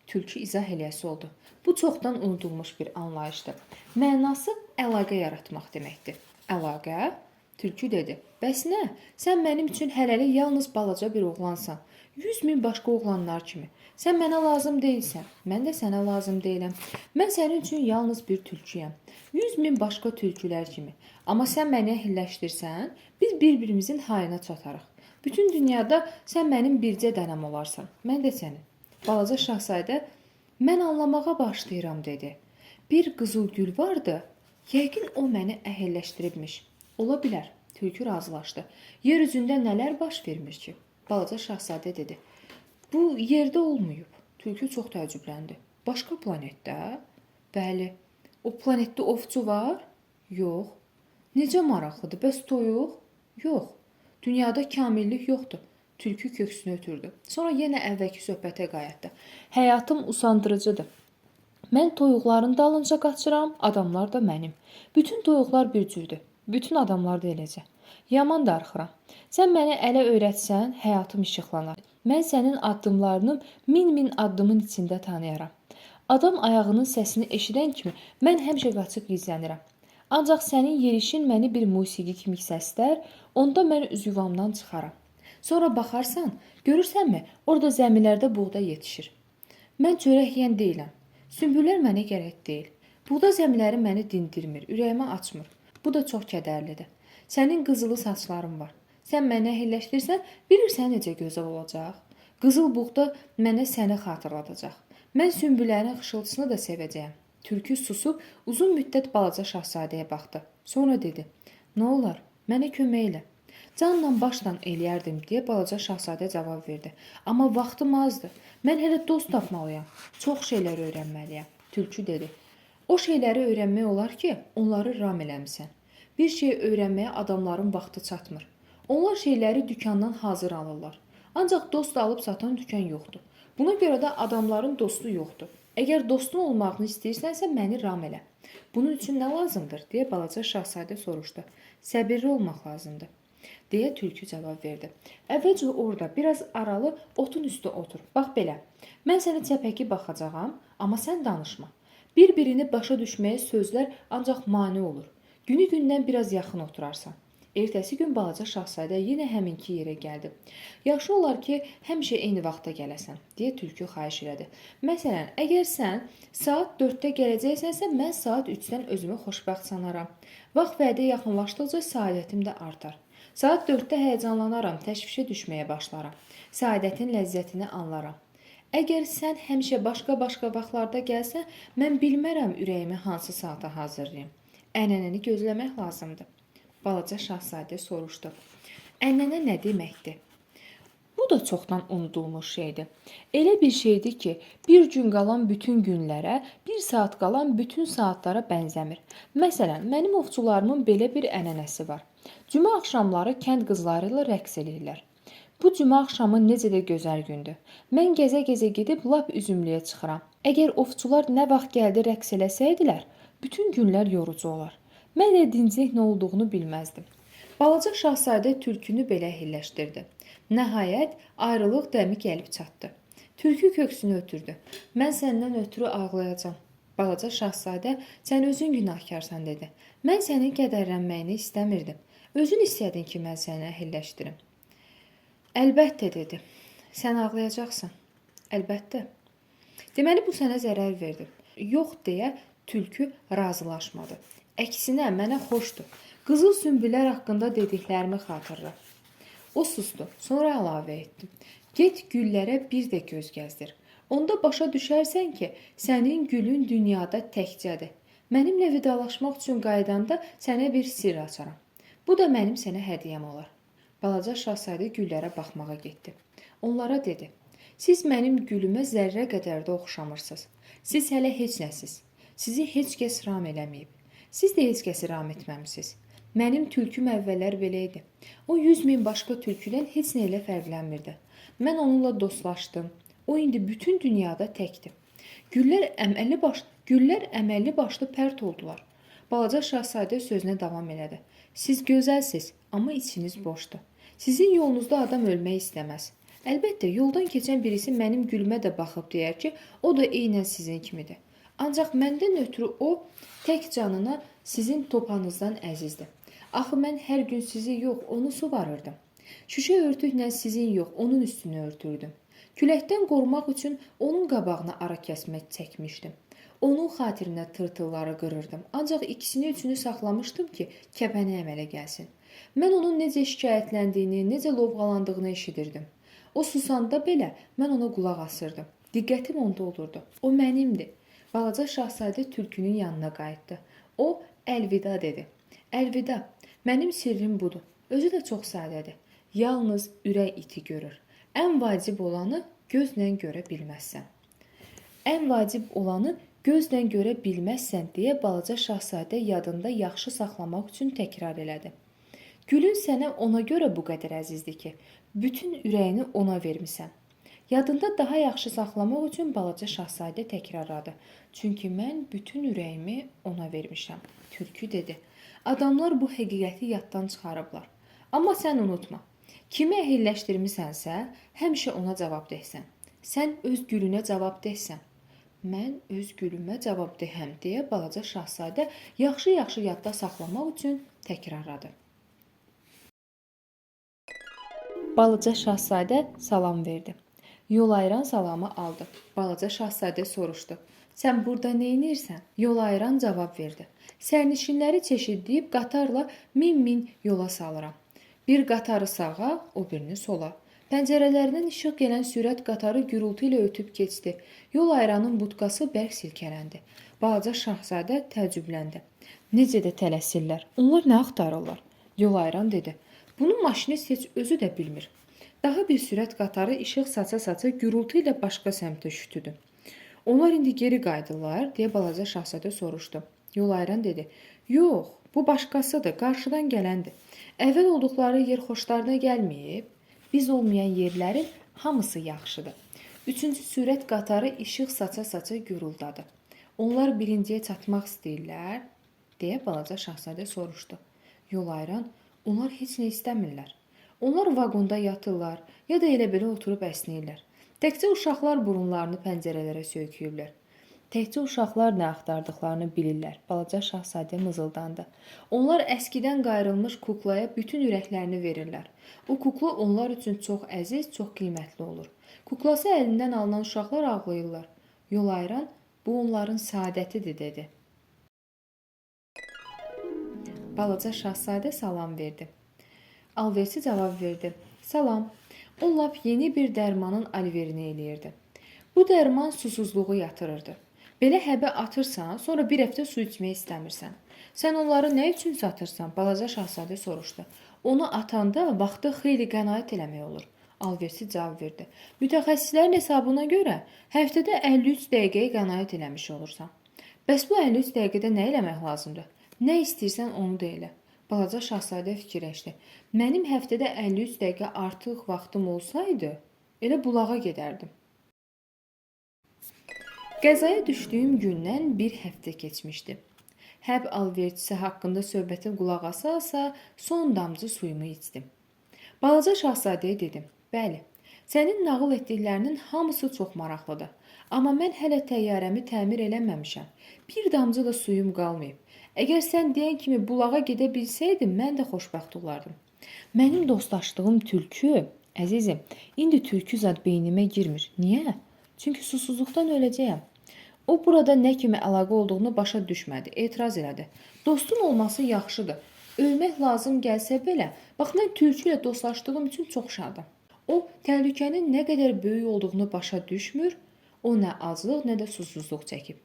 Speaker 1: Tülkü izah eləyəsi oldu. Bu çoxdan unudulmuş bir anlayışdır. Mənası əlaqə yaratmaq deməkdir. Əlaqə? Tülkü dedi. Bəs nə? Sən mənim üçün hələlik yalnız balaca bir oğlansan. 100.000 başqa oğlanlar kimi. Sən mənə lazım deyilsən. Mən də sənə lazım deyiləm. Mən sənin üçün yalnız bir tülküyəm. 100.000 başqa tülkülər kimi. Amma sən məni əhilləşdirsən, biz bir-birimizin hayına çatarıq. Bütün dünyada sən mənim bircə dənəm olarsan. Mən də sənin. Balaca şahzadə, mən anlamağa başlayıram, dedi. Bir qızıl gül vardı, yəqin o məni əhilləşdiribmiş. Ola bilər, tülkü razılaşdı. Yer üzündə nələr baş vermiş ki? Balaca şahzadə dedi. Bu yerdə olmayıb. Tülkü çox təəccübləndi. Başqa planetdə? Bəli. O planetdə ovçu var? Yox. Necə maraqlıdır, bəs toyuq? Yox. Dünyada kamillik yoxdur. Tülkü köksünü ötürdü. Sonra yenə əvvəlki söhbətə qayıtdı. Həyatım usandırıcıdır. Mən toyuqların dalınca qaçıram, adamlar da mənim. Bütün toyuqlar bir cürdür. Bütün adamlar da eləcə. Yaman darıxıram. Sən mənə ələ öyrətsən, həyatım işıqlanar. Mən sənin addımlarını min addımın içində tanıyaram. Adam ayağının səsini eşidən kimi mən həmişə qaçıb gizlənirəm. Ancaq sənin yerişin məni bir musiqi kimi səslər, onda mən üz yuvamdan çıxaram. Sonra baxarsan, görürsənmi, orada zəmilərdə buğda yetişir. Mən çörək yeyən deyiləm. Sümbüllər mənə gərək deyil. Buğda zəmiləri məni dindirmir, ürəyimi açmır. Bu da çox kədərlidir. Sənin qızılı saçların var. Sən mənə əhilləşdirsən, bilirsən necə gözəl olacaq? Qızıl buğda mənə səni xatırladacaq. Mən sümbüllərin xışıltısını da sevəcəyəm. Tülkü susub uzun müddət balaca şahzadəyə baxdı. Sonra dedi: "Nə olar? Mənə kömək elə." "Canla başla eləyərdim" deyə balaca şahzadə cavab verdi. "Amma vaxtım azdır. Mən hələ dost tapmalıyam. Çox şeylər öyrənməliyəm." Tülkü dedi: "O şeyləri öyrənmək olar ki, onları ram eləmisən. Bir şey öyrənməyə adamların vaxtı çatmır. Onlar şeyləri dükandan hazır alırlar. Ancaq dost alıb satan dükan yoxdur. Buna görə də adamların dostu yoxdur. Əgər dostun olmağını istəyirsənsə məni ram elə. Bunun üçün nə lazımdır?" deyə balaca şahzadə soruşdu. "Səbirli olmaq lazımdır." deyə tülkü cavab verdi. "Əvvəlcə orada biraz aralı otun üstə otur. Bax belə. Mən sənə çəpəki baxacağam, amma sən danışma. Bir-birini başa düşməyə sözlər ancaq mane olur. Günü-gündən biraz yaxın oturarsan." Ertəsi gün balaca şahzadə yenə həminki yerə gəldi. "Yaxşı olar ki, həmişə eyni vaxtda gələsən", deyə tülkü xahiş elədi. "Məsələn, əgər sən saat 4-də gələcəksənsə, mən saat 3-dən özümü xoşbəxt sanaram. Vaxt vədə yaxınlaşdıqca səadətim də artar. Saat 4-də həyəcanlanaram, təşvişə düşməyə başlaram. Səadətin ləzzətini anlaram. Əgər sən həmişə başqa-başqa vaxtlarda gəlsən, mən bilmərəm ürəyimi hansı saata hazırlayım. Ənənəni gözləmək lazımdır." Balaca şahzadə soruşdu. "Ənənə nə deməkdir?" Bu da çoxdan unudulmuş şeydir. Elə bir şeydir ki, bir gün qalan bütün günlərə, bir saat qalan bütün saatlara bənzəmir. Məsələn, mənim ovçularımın belə bir ənənəsi var. Cümə axşamları kənd qızları ilə rəqs eləyirlər. Bu cümə axşamı necə də gözəl gündür. Mən gəzə-gəzə gedib lap üzümlüyə çıxıram. Əgər ovçular nə vaxt gəldi rəqs eləsəydilər, bütün günlər yorucu olar. Mən də dinclik nə olduğunu bilməzdim. Balaca şahzadə tülkünü belə əhilləşdirdi. Nəhayət, ayrılıq dəmi gəlib çatdı. Tülkü köksünü ötürdü. "Mən səndən ötürü ağlayacağam." Balaca şahzadə, "Sən özün günahkarsan" dedi. "Mən sənin kədərlənməyini istəmirdim. Özün istədin ki, mən səni əhilləşdirim." "Əlbəttə" dedi. "Sən ağlayacaqsan." "Əlbəttə." "Deməli bu sənə zərər verdi." "Yox" deyə tülkü razılaşmadı. "Əksinə, mənə xoşdur. Qızıl sümbüllər haqqında dediklərimi xatırla." O susdu. Sonra əlavə etdi. "Get güllərə bir də göz gəzdir. Onda başa düşərsən ki, sənin gülün dünyada təkcədir. Mənimlə vidalaşmaq üçün qaydanda sənə bir sirr açaram. Bu da mənim sənə hədiyyəm olar." Balaca şahzadə güllərə baxmağa getdi. Onlara dedi: "Siz mənim gülümə zərrə qədər də oxşamırsınız. Siz hələ heç nəsiz. Sizi heç kəs ram eləməyib. Siz də heç kəsi ram etməmisiniz. Mənim tülküm əvvəllər belə idi. O 100 min başqa tülküdən heç nə ilə fərqlənmirdi. Mən onunla dostlaşdım. O indi bütün dünyada təkdir." Güllər əməlli başlı pərt oldular. Balaca şahzadə sözünə davam elədi. "Siz gözəlsiz, amma içiniz boşdur. Sizin yolunuzda adam ölmək istəməz. Əlbəttə, yoldan keçən birisi mənim gülümə də baxıb deyər ki, o da eynən sizin kimidir. Ancaq məndən ötürü o tək canına sizin topanızdan əzizdir. Axı mən hər gün sizi yox, onu suvarırdım. Şüşə örtüklə sizin yox, onun üstünü örtürdüm. Küləkdən qorumaq üçün onun qabağına ara kəsmək çəkmişdim. Onun xatirinə tırtılları qırırdım. Ancaq ikisini üçünü saxlamışdım ki, kəpəni əmələ gəlsin. Mən onun necə şikayətləndiyini, necə lovğalandığını eşidirdim. O susanda belə mən ona qulaq asırdım. Diqqətim onda olurdu. O mənimdir." Balaca şahzadə tülkünün yanına qayıtdı. O, "Əlvida" dedi. "Əlvida, mənim sirrim budur. Özü də çox sadədir. Yalnız ürək iti görür. Ən vacib olanı gözlə görə bilməzsən." "Ən vacib olanı gözlə görə bilməzsən" deyə balaca şahzadə yadında yaxşı saxlamaq üçün təkrar elədi. "Gülün sənə ona görə bu qədər əzizdir ki, bütün ürəyini ona vermisən." Yadında daha yaxşı saxlamaq üçün balaca şahzadə təkrarladı. "Çünki mən bütün ürəyimi ona vermişəm." Tülkü dedi. "Adamlar bu həqiqəti yaddan çıxarıblar. Amma sən unutma. Kimi əhilləşdirmisənsə, həmişə ona cavabdehsən. Sən öz gülünə cavabdehsən." "Mən öz gülümə cavabdehəm" deyə balaca şahzadə yaxşı-yaxşı yadda saxlamaq üçün təkrarladı. Balaca şahzadə salam verdi. Yol ayıran salamı aldı. Balaca şahzadə soruşdu. "Sən burada nə edirsən?" Yol ayıran cavab verdi. "Sərnişinləri çeşidləyib qatarla min yola salıram. Bir qatarı sağa, o birini sola. Pəncərələrindən işıq gələn sürət qatarı gürültü ilə ötüb keçdi. Yol ayıranın budkası bərk silkələndi. Balaca şahzadə təəccübləndi. Necə də tələsirlər. Onlar nə axtarırlar? Yol ayıran dedi. Bunu maşinist heç özü də bilmir. Daha bir sürət qatarı işıq saça-saça gürültü ilə başqa səmtə şütüdü. Onlar indi geri qayıdırlar, deyə balaca şahzadə soruşdu. Yol ayıran dedi. Yox, bu başqasıdır, qarşıdan gələndir. Əvvəl olduqları yer xoşlarına gəlməyib. Biz olmayan yerlərin hamısı yaxşıdır. Üçüncü sürət qatarı işıq saça-saça gürüldadı. Onlar birinciyə çatmaq istəyirlər, deyə balaca şahzadə soruşdu. Yol ayıran, onlar heç nə istəmirlər. Onlar vaqonda yatırlar, ya da elə belə oturub əsnəyirlər. Təkcə uşaqlar burunlarını pəncərələrə söyküyürlər. Təkcə uşaqlar nə axtardıqlarını bilirlər, balaca şahzadə mızıldandı. Onlar əskidən qayrılmış kuklaya bütün ürəklərini verirlər. O kukla onlar üçün çox əziz, çox qiymətli olur. Kuklası əlindən alınan uşaqlar ağlayırlar. Yol ayıran, bu onların saadətidir, dedi. Balaca şahzadə salam verdi. Alverçi cavab verdi. Salam. O lap yeni bir dərmanın alverini eləyirdi. Bu dərman susuzluğu yatırırdı. Belə həbə atırsan, sonra bir həftə su içmək istəmirsən. Sən onları nə üçün satırsan? Balaca şahzadə soruşdu. Onu atanda vaxtı xeyli qənaət eləmək olur. Alverçi cavab verdi. Mütəxəssislərin hesabına görə həftədə 53 dəqiqəyə qənaət eləmiş olursan. Bəs bu 53 dəqiqədə nə eləmək lazımdır? Nə istəyirsən onu da elə. Balaca şahzadə fikirləşdi. Mənim həftədə 53 dəqiqə artıq vaxtım olsaydı, elə bulağa gedərdim. Qəzaya düşdüyüm gündən bir həftə keçmişdi. Həb alverçisi haqqında söhbətə qulaq asa-asa son damcı suyumu içdim. Balaca şahzadəyə dedim. Bəli, sənin nağıl etdiklərinin hamısı çox maraqlıdır. Amma mən hələ təyyarəmi təmir eləməmişəm. Bir damcı da suyum qalmayıb. Əgər sən deyən kimi bulağa gedə bilsəydim, mən də xoşbəxt olardım. Mənim dostlaşdığım tülkü, əzizim, indi tülkü zad beynimə girmir. Niyə? Çünki susuzluqdan öləcəyəm. O burada nə kimi əlaqə olduğunu başa düşmədi, etiraz elədi. Dostun olması yaxşıdır. Ölmək lazım gəlsə belə, bax mən tülkü ilə dostlaşdığım üçün çox şadam. O, təhlükənin nə qədər böyük olduğunu başa düşmür, o nə aclıq, nə də susuzluq çəkib.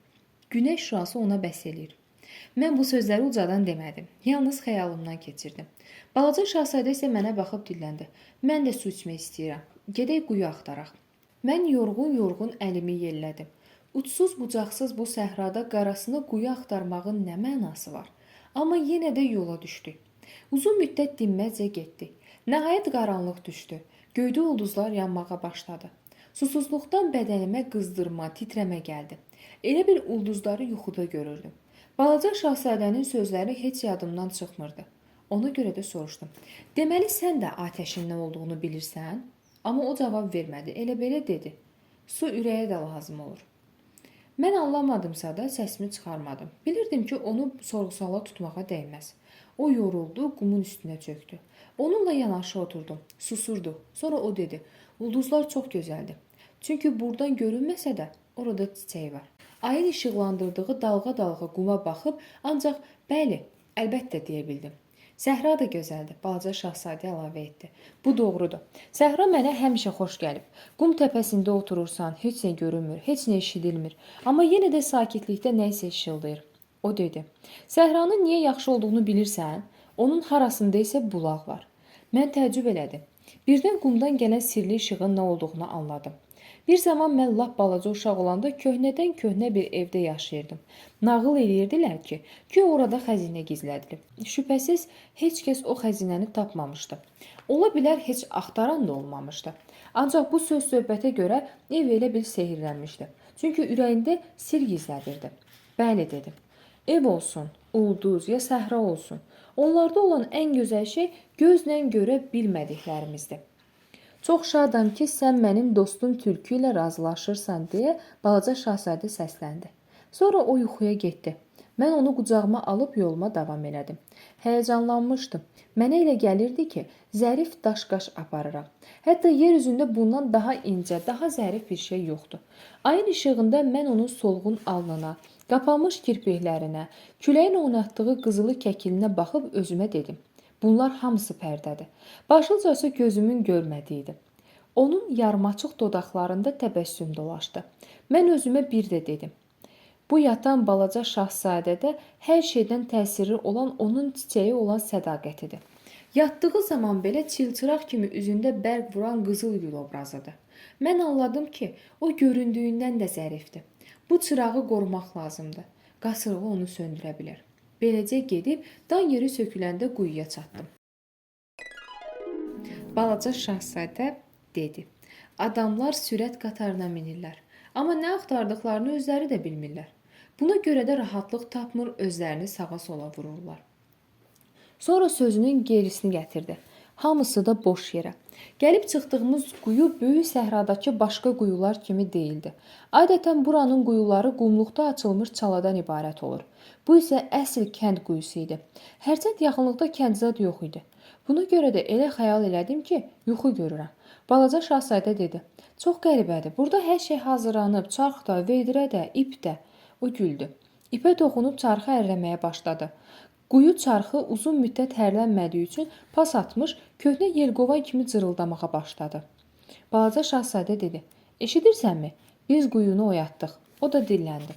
Speaker 1: Günəş şüası ona bəs eləyir. Mən bu sözləri ucadan demədim. Yalnız xəyalımdan keçirdim. Balaca şahzadə isə mənə baxıb dilləndi. Mən də su içmək istəyirəm. Gedək quyu axtaraq. Mən yorğun-yorğun əlimi yellədim. Uçsuz bucaqsız bu səhrada qarasını quyu axtarmağın nə mənası var? Amma yenə də yola düşdük. Uzun müddət dinməzcə getdik. Nəhayət qaranlıq düşdü. Göydə ulduzlar yanmağa başladı. Susuzluqdan bədənimə qızdırma, titrəmə gəldi. Elə bir ulduzları yuxuda görürdüm. Balaca şahzadənin sözləri heç yadımdan çıxmırdı. Ona görə də soruşdum. Deməli sən də atəşin nə olduğunu bilirsən? Amma o cavab vermədi. Elə belə dedi. Su ürəyə də lazım olur. Mən anlamadımsa da səsimi çıxarmadım. Bilirdim ki, onu sorğu-suala tutmağa dəyməz. O yoruldu, qumun üstünə çöktü. Onunla yanaşı oturdum. Susurdu. Sonra o dedi. Ulduzlar çox gözəldir. Çünki buradan görünməsə də orada çiçək var. Ayın işıqlandırdığı dalğa-dalğa quma baxıb ancaq bəli, əlbəttə deyə bildim. Səhra da gözəldir, balaca şahzadə əlavə etdi. Bu doğrudur. Səhra mənə həmişə xoş gəlib. Qum təpəsində oturursan, heç nə görünmür, heç nə eşidilmir. Amma yenə də sakitlikdə nə isə işıldayır. O dedi. Səhranın niyə yaxşı olduğunu bilirsən? Onun harasında isə bulaq var. Mən təəccüb elədim. Birdən qumdan gələn sirli işığın nə olduğunu anladım. Bir zaman mən lap balaca uşaq olanda köhnədən köhnə bir evdə yaşayırdım. Nağıl edirdilər ki, orada xəzinə gizlədilib. Şübhəsiz, heç kəs o xəzinəni tapmamışdı. Ola bilər, heç axtaran da olmamışdı. Ancaq bu söz-söhbətə görə ev elə bil sehirlənmişdi. Çünki ürəyində sir gizlədirdi. Bəli, dedim. Ev olsun, ulduz ya səhra olsun. Onlarda olan ən gözəl şey gözlə görə bilmədiklərimizdir. Çox şadam ki, sən mənim dostum tülkü ilə razılaşırsan deyə balaca şahzadə səsləndi. Sonra o yuxuya getdi. Mən onu qucağıma alıb yoluma davam elədim. Həyəcanlanmışdım. Mənə elə gəlirdi ki, zərif daş-qaş aparıram. Hətta yer üzündə bundan daha incə, daha zərif bir şey yoxdur. Ayın işığında mən onun solğun alnına, qapanmış kirpiklərinə, küləyin oynatdığı qızılı kəkilinə baxıb özümə dedim. Bunlar hamısı pərdədir. Başlıcası gözümün görmədiyidir. Onun yarmaçıq dodaqlarında təbəssüm dolaşdı. Mən özümə bir də dedim. Bu yatan balaca şahzadədə hər şeydən təsirli olan onun çiçəyi olan sədaqətidir. Yatdığı zaman belə çilçıraq kimi üzündə bərq vuran qızıl gül obrazıdır. Mən anladım ki, o göründüyündən də zərifdir. Bu çırağı qorumaq lazımdır. Qasırğa onu söndürə bilər. Beləcə gedib dan yeri söküləndə quyuya çatdım. Balaca şahzadə dedi. Adamlar sürət qatarına minirlər. Amma nə axtardıqlarını özləri də bilmirlər. Buna görə də rahatlıq tapmır, özlərini sağa sola vururlar. Sonra sözünün gerisini gətirdi. Hamısı da boş yerə. Gəlib çıxdığımız quyu böyük səhradakı başqa quyular kimi deyildi. Adətən buranın quyuları qumluqda açılmış çaladan ibarət olur. Bu isə əsl kənd quyusu idi. Hərçənd yaxınlıqda kəndzad yox idi. Buna görə də elə xəyal elədim ki, yuxu görürəm. Balaca şahzadə dedi. Çox qəribədir. Burada hər şey hazırlanıb, çarx da, vedrə də, ip də. O güldü. İpə toxunub çarxı ərləməyə başladı. Quyu çarxı uzun müddət hərlənmədiyi üçün pas atmış, köhnə yelqovan kimi cırıldamağa başladı. Balaca şahzadə dedi. Eşidirsənmi? Biz quyunu oyatdıq. O da dilləndi.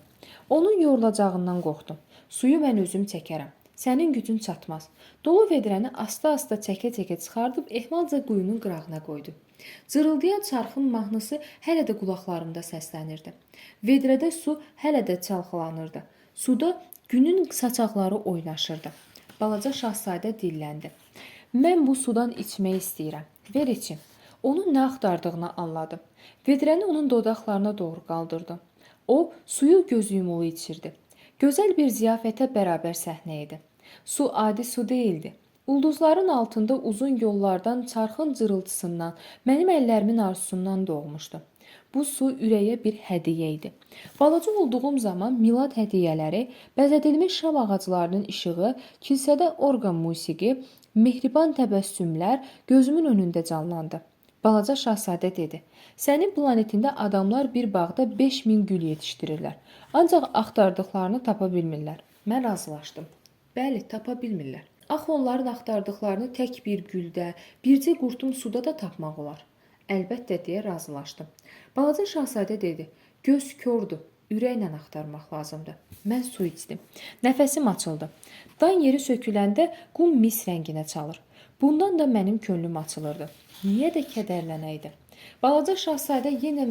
Speaker 1: Onun yorulacağından qorxdum. Suyu mən özüm çəkərəm. Sənin gücün çatmaz. Dolu vedrəni asta-asta çəkə-çəkə çıxardıb ehmalca quyunun qırağına qoydu. Cırıldayan çarxın mahnısı hələ də qulaqlarımda səslənirdi. Vedrədə su hələ də çalxalanırdı. Suda günün saçaqları oynaşırdı. Balaca şahzadə dilləndi. Mən bu sudan içmək istəyirəm. Ver içim. Onun nə axtardığını anladım. Vedrəni onun dodaqlarına doğru qaldırdı. O, suyu gözü yumulu içirdi. Gözəl bir ziyafətə bərabər səhnə idi. Su adi su deyildi. Ulduzların altında uzun yollardan, çarxın cırıltısından, mənim əllərimin arzusundan doğmuşdu. Bu su ürəyə bir hədiyyə idi. Balaca olduğum zaman milad hədiyyələri, bəzədilmiş şam ağaclarının işığı, kilsədə orqan musiqi, mehriban təbəssümlər gözümün önündə canlandı. Balaca şahzadə dedi. Sənin planetində adamlar bir bağda 5000 gül yetişdirirlər. Ancaq axtardıqlarını tapa bilmirlər. Mən razılaşdım. Bəli, tapa bilmirlər. Axı onların axtardıqlarını tək bir güldə, bircə qurtum suda da tapmaq olar. Əlbəttə deyə razılaşdım. Balaca şahzadə dedi. Göz kordur, ürəklə axtarmaq lazımdır. Mən su içdim. Nəfəsim açıldı. Dan yeri söküləndə qum mis rənginə çalır. Bundan da mənim könlüm açılırdı. Niyə də kədərlənəydi? Balaca şahzadə yenə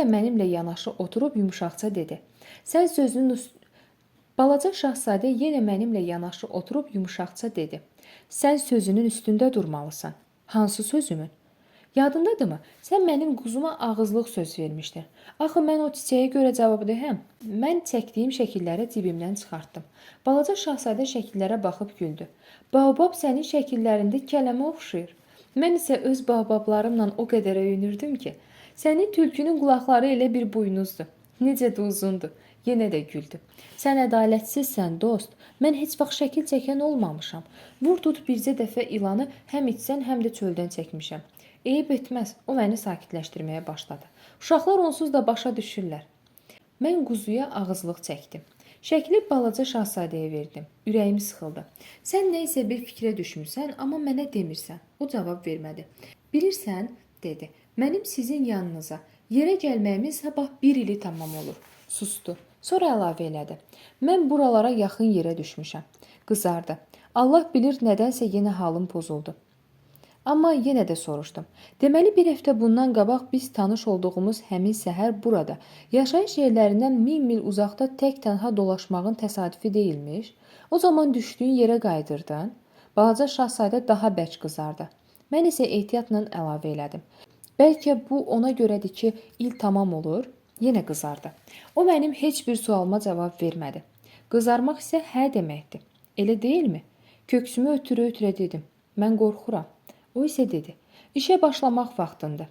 Speaker 1: mənimlə yanaşı oturub yumşaqca dedi. Balaca şahzadə yenə mənimlə yanaşı oturub yumşaqca dedi. Sən sözünün üstündə durmalısan. Hansı sözümün? Yadındadırmı? Sən mənim quzuma ağızlıq söz vermişdin. Axı mən o çiçəyə görə cavabdehəm. Mən çəkdiyim şəkilləri cibimdən çıxartdım. Balaca şahzadə şəkillərə baxıb güldü. Baobab sənin şəkillərində kələmə oxşayır. Mən isə öz baobablarımla o qədər öyünürdüm ki, sənin tülkünün qulaqları elə bir buynuzdur. Necə də uzundur. Yenə də güldü. Sən ədalətsizsən, dost. Mən heç vaxt şəkil çəkən olmamışam. Vur tut bircə dəfə ilanı həm içsən, həm də çöldən çəkmişəm. Eyib etməz. O məni sakitləşdirməyə başladı. Uşaqlar onsuz da başa düşürlər. Mən quzuya ağızlıq çəkdim. Şəkli balaca şahzadəyə verdim. Ürəyim sıxıldı. Sən nə isə bir fikrə düşmüsən, amma mənə demirsən. O cavab vermədi. Bilirsən, dedi. Mənim sizin yanınıza yerə gəlməyimin sabah 1 ili tamam olur. Sustu. Sonra əlavə elədi. Mən buralara yaxın yerə düşmüşəm. Qızardı. Allah bilir nədənsə yenə halım pozuldu. Amma yenə də soruşdum. Deməli bir həftə bundan qabaq biz tanış olduğumuz həmin səhər burada, yaşayış yerlərindən 1000 mil uzaqda tək-tənha dolaşmağın təsadüfi deyilmiş. O zaman düşdüyün yerə qayıdırdın. Balaca şahzadə daha bərk qızardı. Mən isə ehtiyatla əlavə elədim. Bəlkə bu ona görədir ki, il tamam olur. Yenə qızardı. O mənim heç bir sualıma cavab vermədi. Qızarmaq isə hə deməkdir. Elə deyilmi? Köksümü ötürə-ötürə dedim. Mən qorxuram. O isə dedi. İşə başlamaq vaxtındır.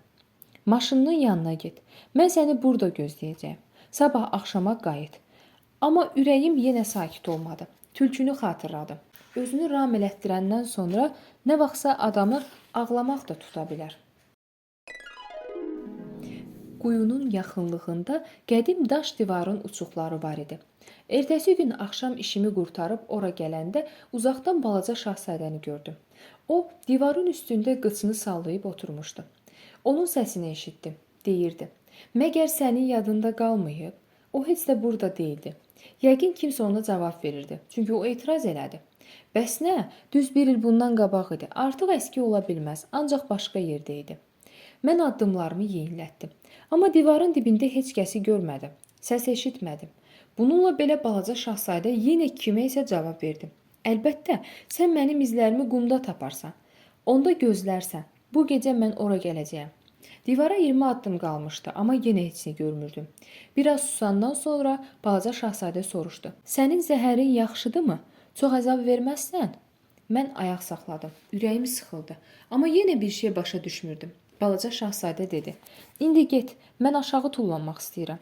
Speaker 1: Maşının yanına get. Mən səni burada gözləyəcəyim. Sabah axşama qayıt. Amma ürəyim yenə sakit olmadı. Tülkünü xatırladım. Özünü ram elətdirəndən sonra nə vaxtsa adamı ağlamaq da tuta bilər. quyunun yaxınlığında qədim daş divarın uçuqları var idi. Ertəsi gün axşam işimi qurtarıb ora gələndə uzaqdan balaca şahzadəni gördüm. O, divarın üstündə qıçını sallayıb oturmuşdu. Onun səsini eşitdim. Deyirdi: "Məgər sənin yadında qalmayıb? O heç də burada değildi." Yəqin kimsə ona cavab verirdi. Çünki o etiraz elədi. "Bəs nə? Düz bir il bundan qabaq idi. Artıq əski ola bilməz, ancaq başqa yerdə idi." Mən addımlarımı yeyinlətdim. Amma divarın dibində heç kəsi görmədim. Səs eşitmədim. Bununla belə balaca şahzadə yenə kimə isə cavab verdi. "Əlbəttə, sən mənim izlərimi qumda taparsan. Onda gözlərsən. Bu gecə mən ora gələcəyəm." Divara 20 addım qalmışdı, amma yenə heç nə görmürdüm. Biraz susandan sonra balaca şahzadə soruşdu: "Sənin zəhərin yaxşıdırmı? Çox əzab verməzsən?" Mən ayaq saxladım. Ürəyim sıxıldı, amma yenə bir şey başa düşmürdüm. Balaca şahzadə dedi: "İndi get, mən aşağı tullanmaq istəyirəm."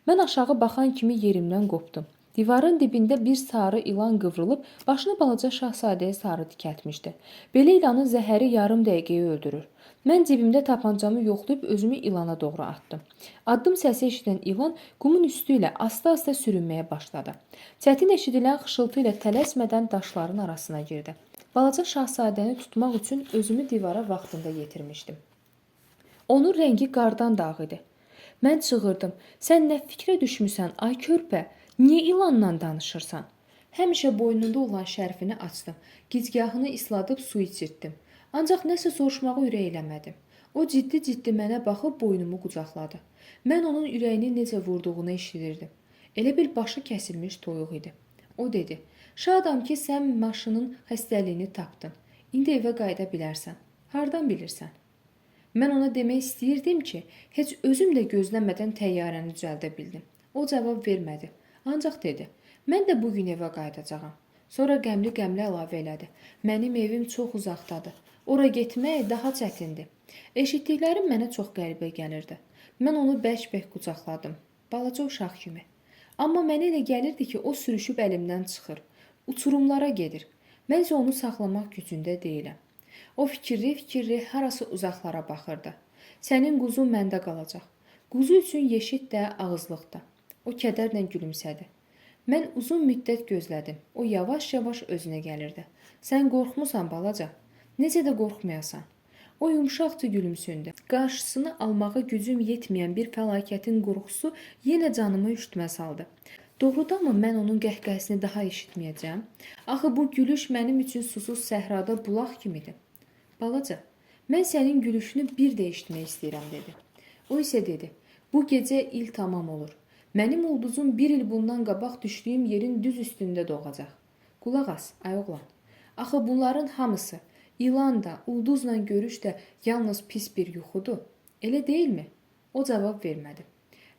Speaker 1: Mən aşağı baxan kimi yerimdən qopdum. Divarın dibində bir sarı ilan qıvrılıb başını balaca şahzadəyə sarı dikəltmişdi. Belə ilanın zəhəri yarım dəqiqəyə öldürür. Mən cibimdə tapancamı yoxlayıb özümü ilana doğru atdım. Addım səsi eşidən ilan qumun üstü ilə asta-asta sürünməyə başladı. Çətin eşidilən xışıltı ilə tələsmədən daşların arasına girdi. Balaca şahzadəni tutmaq üçün özümü divara vaxtında yetirmişdim. Onun rəngi qardan dağ idi. Mən çığırdım: "Sən nə fikrə düşmüsən, ay körpə? Niyə ilanla danışırsan?" Həmişə boynunda olan şərfini açdım. Gicgahını isladıb su içirtdim. Ancaq nəsə soruşmağa ürək eləmədim. O ciddi-ciddi mənə baxıb boynumu qucaqladı. Mən onun ürəyini necə vurduğunu eşidirdim. Elə bil başı kəsilmiş toyuq idi. O dedi: "Şadam ki, sən maşının xəstəliyini tapdın. İndi evə qayıda bilərsən. Hardan bilirsən?" Mən ona demək istəyirdim ki, heç özüm də gözləmədən təyyarəni düzəldə bildim. O cavab vermədi. Ancaq dedi: "Mən də bugün evə qayıdacağam." Sonra qəmli-qəmli əlavə elədi: "Mənim evim çox uzaqdadır. Ora getmək daha çətindir." Eşitdiklərim mənə çox qəribə gəlirdi. Mən onu bərk-bərk qucaqladım, balaca uşaq kimi. Amma mənə elə gəlirdi ki, o sürüşüb əlimdən çıxır. Uçurumlara gedir. Mən isə onu saxlamaq gücündə deyiləm. O fikirli-fikirli harası uzaqlara baxırdı. "Sənin quzun məndə qalacaq. Quzu üçün yeşit də, ağızlıq da." O kədərlə gülümsədi. Mən uzun müddət gözlədim. O yavaş-yavaş özünə gəlirdi. "Sən qorxmusan balaca? Necə də qorxmayasan?" O yumşaqca gülümsündü. Qarşısını almağa gücüm yetməyən bir fəlakətin qorxusu yenə canımı üştmə saldı. Doğrudanmı mən onun qəhqəhəsini daha eşitməyəcəm? Axı bu gülüş mənim üçün susuz səhrada bulaq kimidir. "Balaca, mən sənin gülüşünü bir də eşitmək istəyirəm," dedi. O isə dedi: "Bu gecə il tamam olur. Mənim ulduzum bir il bundan qabaq düşdüyüm yerin düz üstündə doğacaq. Qulaq as, ay oğlan. Axı bunların hamısı, ilan da, ulduzla görüş də yalnız pis bir yuxudur. Elə deyilmi?" O cavab vermədi.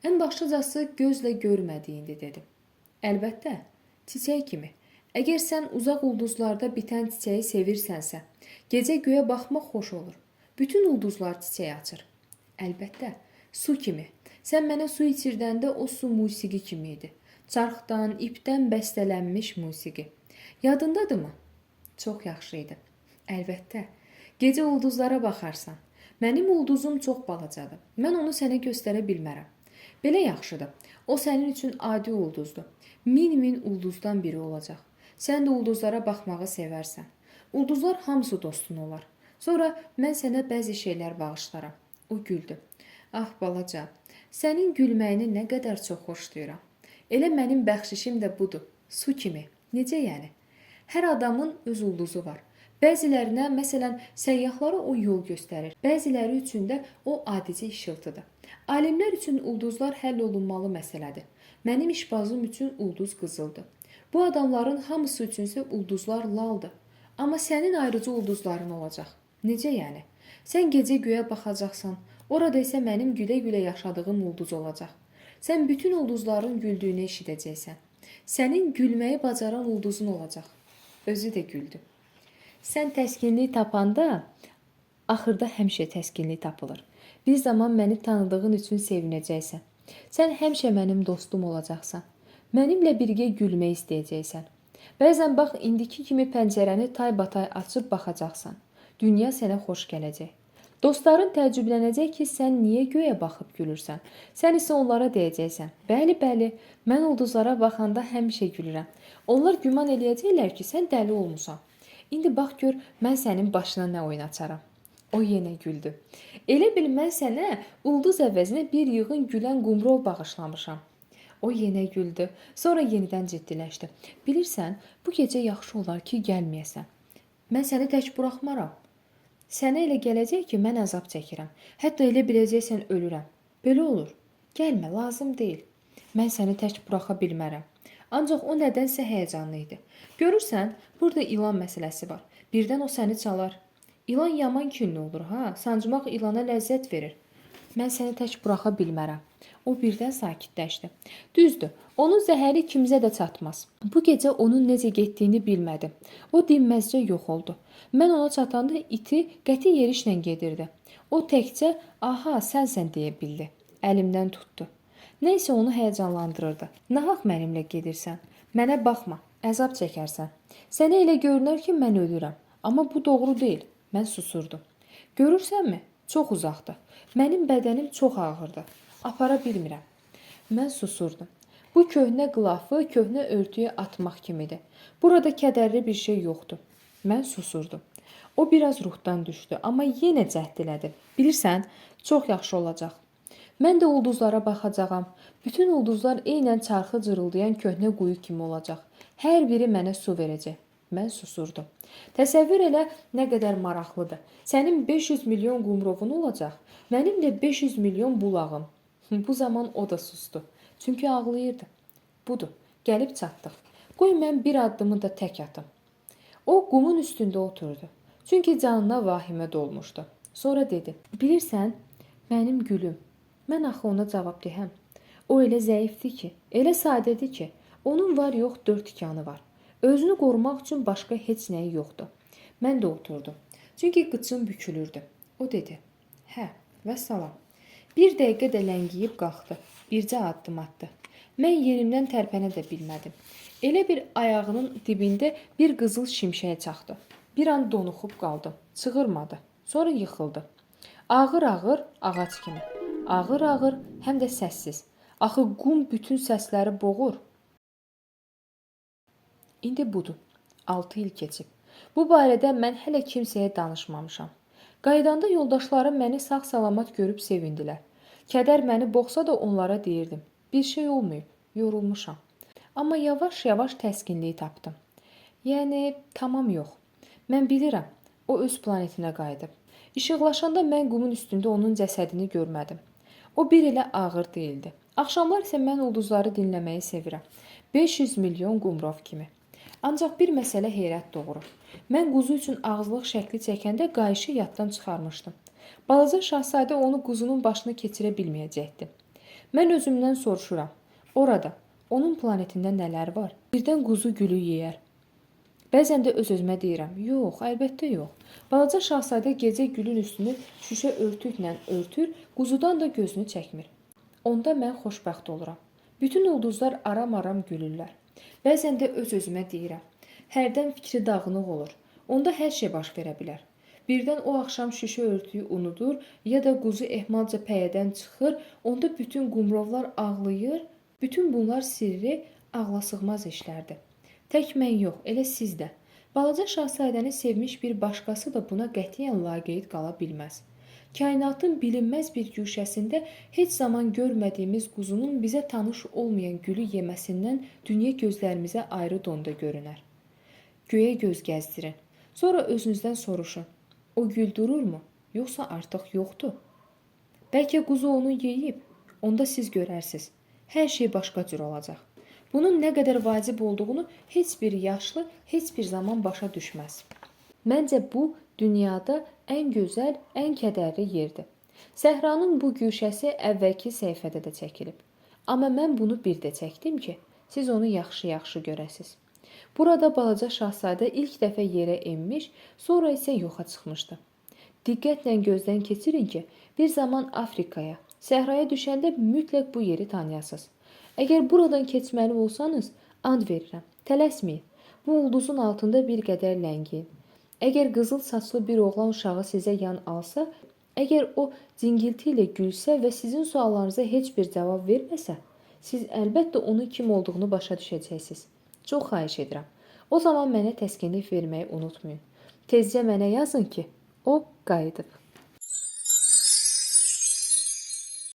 Speaker 1: "Ən başlıcası gözlə görmədiyindi," dedim. "Əlbəttə, çiçək kimi. Əgər sən uzaq ulduzlarda bitən çiçəyi sevirsənsə, gecə göyə baxmaq xoş olur. Bütün ulduzlar çiçək açır." "Əlbəttə, su kimi. Sən mənə su içirdəndə o su musiqi kimi idi. Çarxdan, ipdən bəstələnmiş musiqi. Yadındadırmı?" "Çox yaxşı idi." "Əlbəttə. Gecə ulduzlara baxarsan. Mənim ulduzum çox balacadır. Mən onu sənə göstərə bilmərəm. Belə yaxşıdır. O sənin üçün adi ulduzdur. Min ulduzdan biri olacaq. Sən də ulduzlara baxmağı sevərsən. Ulduzlar hamısı dostun olar. Sonra mən sənə bəzi şeylər bağışlaram." O güldü. "Ah balaca, sənin gülməyini nə qədər çox xoşlayıram. Elə mənim bəxşişim də budur. Su kimi. Necə yəni? Hər adamın öz ulduzu var. Bəzilərinə, məsələn, səyyahlara o yol göstərir. Bəziləri üçün də o adicə işıltıdır. Alimlər üçün ulduzlar həll olunmalı məsələdir. Mənim işbazım üçün ulduz qızıldır. Bu adamların hamısı üçünsə ulduzlar laldır. Amma sənin ayrıcı ulduzların olacaq. Necə yəni? Sən gecə göyə baxacaqsan. Orada isə mənim gülə-gülə yaşadığım ulduz olacaq. Sən bütün ulduzların güldüyünü eşidəcəksən. Sənin gülməyi bacaran ulduzun olacaq." Özü də güldü. "Sən təskinlik tapanda, axırda həmişə təskinlik tapılır. Bir zaman məni tanıdığın üçün sevinəcəksən. Sən həmişə mənim dostum olacaqsan. Mənimlə birgə gülmək istəyəcəksən. Bəzən bax indiki kimi pəncərəni taybatay açıb baxacaqsan. Dünya sənə xoş gələcək. Dostların təəccüblənəcək ki, sən niyə göyə baxıb gülürsən? Sən isə onlara deyəcəksən: "Bəli, bəli, mən ulduzlara baxanda həmişə gülürəm." Onlar güman eləyəcəklər ki, sən dəli olmusan. İndi bax gör, mən sənin başına nə oyun açaram. O yenə güldü. Elə bil mən sənə ulduz əvəzinə bir yığın gülən qumrov bağışlamışam. O yenə güldü. Sonra yenidən ciddiləşdi. Bilirsən, bu gecə yaxşı olar ki, gəlməyəsən. Mən səni tək buraxmaram. Sənə elə gələcək ki, mən əzab çəkirəm. Hətta elə biləcəksən ölürəm. Belə olur. Gəlmə, lazım deyil. Mən səni tək buraxa bilmərəm. Ancaq o nədənsə həyəcanlı idi. Görürsən, burada ilan məsələsi var. Birdən o səni çalar. İlan yaman kinli olur, ha? Sancmaq ilana ləzzət verir. Mən səni tək buraxa bilmərəm. O birdən sakitləşdi. Düzdür, onun zəhəri kimizə də çatmaz. Bu gecə onun necə getdiyini bilmədim. O dinməzcə yox oldu. Mən ona çatanda iti qəti yerişlə gedirdi. O təkcə "Aha, sənsən" deyə bildi. Əlimdən tutdu. Nəysə onu həyəcanlandırırdı. "Nahaq mənimlə gedirsən. Mənə baxma, əzab çəkərsən. Sənə elə görünər ki, mən ölürəm. Amma bu doğru deyil." Mən susurdum. "Görürsənmi? Çox uzaqdır. Mənim bədənim çox ağırdır. Apara bilmirəm." Mən susurdum. Bu köhnə qılafı köhnə örtüyə atmaq kimidir. Burada kədərli bir şey yoxdur. Mən susurdum. O biraz ruhdan düşdü, amma yenə cəhd elədi. "Bilirsən, çox yaxşı olacaq. Mən də ulduzlara baxacağam. Bütün ulduzlar eynən çarxı cırıldayan köhnə quyu kimi olacaq. Hər biri mənə su verəcək." Mən susurdum. Təsəvvür elə nə qədər maraqlıdır. Sənin 500 milyon qumrovun olacaq, mənim də 500 milyon bulağım. Bu zaman o da sustu. Çünki ağlayırdı. Budur, gəlib çatdıq. Qoy mən bir addımı da tək atım. O qumun üstündə oturdu. Çünki canına vahimə dolmuşdu. Sonra dedi: "Bilirsən, mənim gülüm." Mən axı ona cavab deyəm. O elə zəifdir ki, elə sadədir ki, onun var yox 4 tikanı var. Özünü qorumaq üçün başqa heç nəyi yoxdur. Mən də oturdum. Çünki qıçım bükülürdü. O dedi: "Hə, və salam." Bir dəqiqə də ləngiyib qalxdı. Bircə addım atdı. Mən yerimdən tərpənə də bilmədim. Elə bir ayağının dibində bir qızıl şimşək çaxdı. Bir an donuxub qaldım. Çığırmadı. Sonra yıxıldı. Ağır-ağır ağac kimi. Ağır-ağır, həm də səssiz. Axı qum bütün səsləri boğur. İndi budur. 6 il keçib. Bu barədə mən hələ kimsəyə danışmamışam. Qaydanda yoldaşlarım məni sağ-salamat görüb sevindilər. Kədər məni boğsa da onlara deyirdim: "Bir şey olmayıb, yorulmuşam." Amma yavaş-yavaş təskinliyi tapdım. Yəni, tamam yox. Mən bilirəm, o öz planetinə qayıdıb. İşıqlaşanda mən qumun üstündə onun cəsədini görmədim. O bir elə ağır deyildi. Axşamlar isə mən ulduzları dinləməyi sevirəm. 500 milyon qumrov kimi. Ancaq bir məsələ heyrət doğurur. Mən quzu üçün ağızlıq şəkli çəkəndə qayışı yaddan çıxarmışdım. Balaca şahzadə onu quzunun başına keçirə bilməyəcəkdi. Mən özümdən soruşuram. Orada, onun planetində nələr var? Birdən quzu gülü yeyər. Bəzən də öz-özümə deyirəm: "Yox, əlbəttə yox." Balaca şahzadə gecə gülün üstünü şüşə örtüklə örtür, quzudan da gözünü çəkmir. Onda mən xoşbəxt oluram. Bütün ulduzlar aram-aram gülürlər. Bəzən də öz-özümə deyirəm: "Hərdən fikri dağınıq olur. Onda hər şey baş verə bilər." Birdən o axşam şüşə örtüyü unudur, ya da quzu ehmalca pəyədən çıxır, onda bütün qumrovlar ağlayır. Bütün bunlar sirri, ağlasığmaz işlərdir. Tək mən yox, elə siz də. Balaca şahzadəni sevmiş bir başqası da buna qətiyyən laqeyd qala bilməz. Kainatın bilinməz bir güşəsində heç zaman görmədiyimiz quzunun bizə tanış olmayan gülü yeməsindən dünya gözlərimizə ayrı donda görünər. Göyə göz gəzdirin. Sonra özünüzdən soruşun: o gül dururmu, yoxsa artıq yoxdur? Bəlkə quzu onu yeyib, onda siz görərsiniz. Hər şey başqa cür olacaq. Bunun nə qədər vacib olduğunu heç bir yaşlı heç bir zaman başa düşməz. Məncə bu dünyada ən gözəl, ən kədərli yerdir. Səhranın bu güşəsi əvvəlki səhifədə də çəkilib. Amma mən bunu bir də çəkdim ki, siz onu yaxşı-yaxşı görəsiniz. Burada balaca şahzadə ilk dəfə yerə enmiş, sonra isə yoxa çıxmışdı. Diqqətlə gözdən keçirin ki, bir zaman Afrikaya, səhraya düşəndə mütləq bu yeri tanıyasınız. Əgər buradan keçməli olsanız, and verirəm, tələsməyin. Bu ulduzun altında bir qədər ləngiyin. Əgər qızıl saçlı bir oğlan uşağı sizə yan alsa, Əgər o cingilti ilə gülsə və sizin suallarınıza heç bir cavab verməsə, siz əlbəttə onun kim olduğunu başa düşəcəksiniz. Çox xahiş edirəm. O zaman mənə təskinlik verməyi unutmayın. Tezcə mənə yazın ki, o qayıdıb.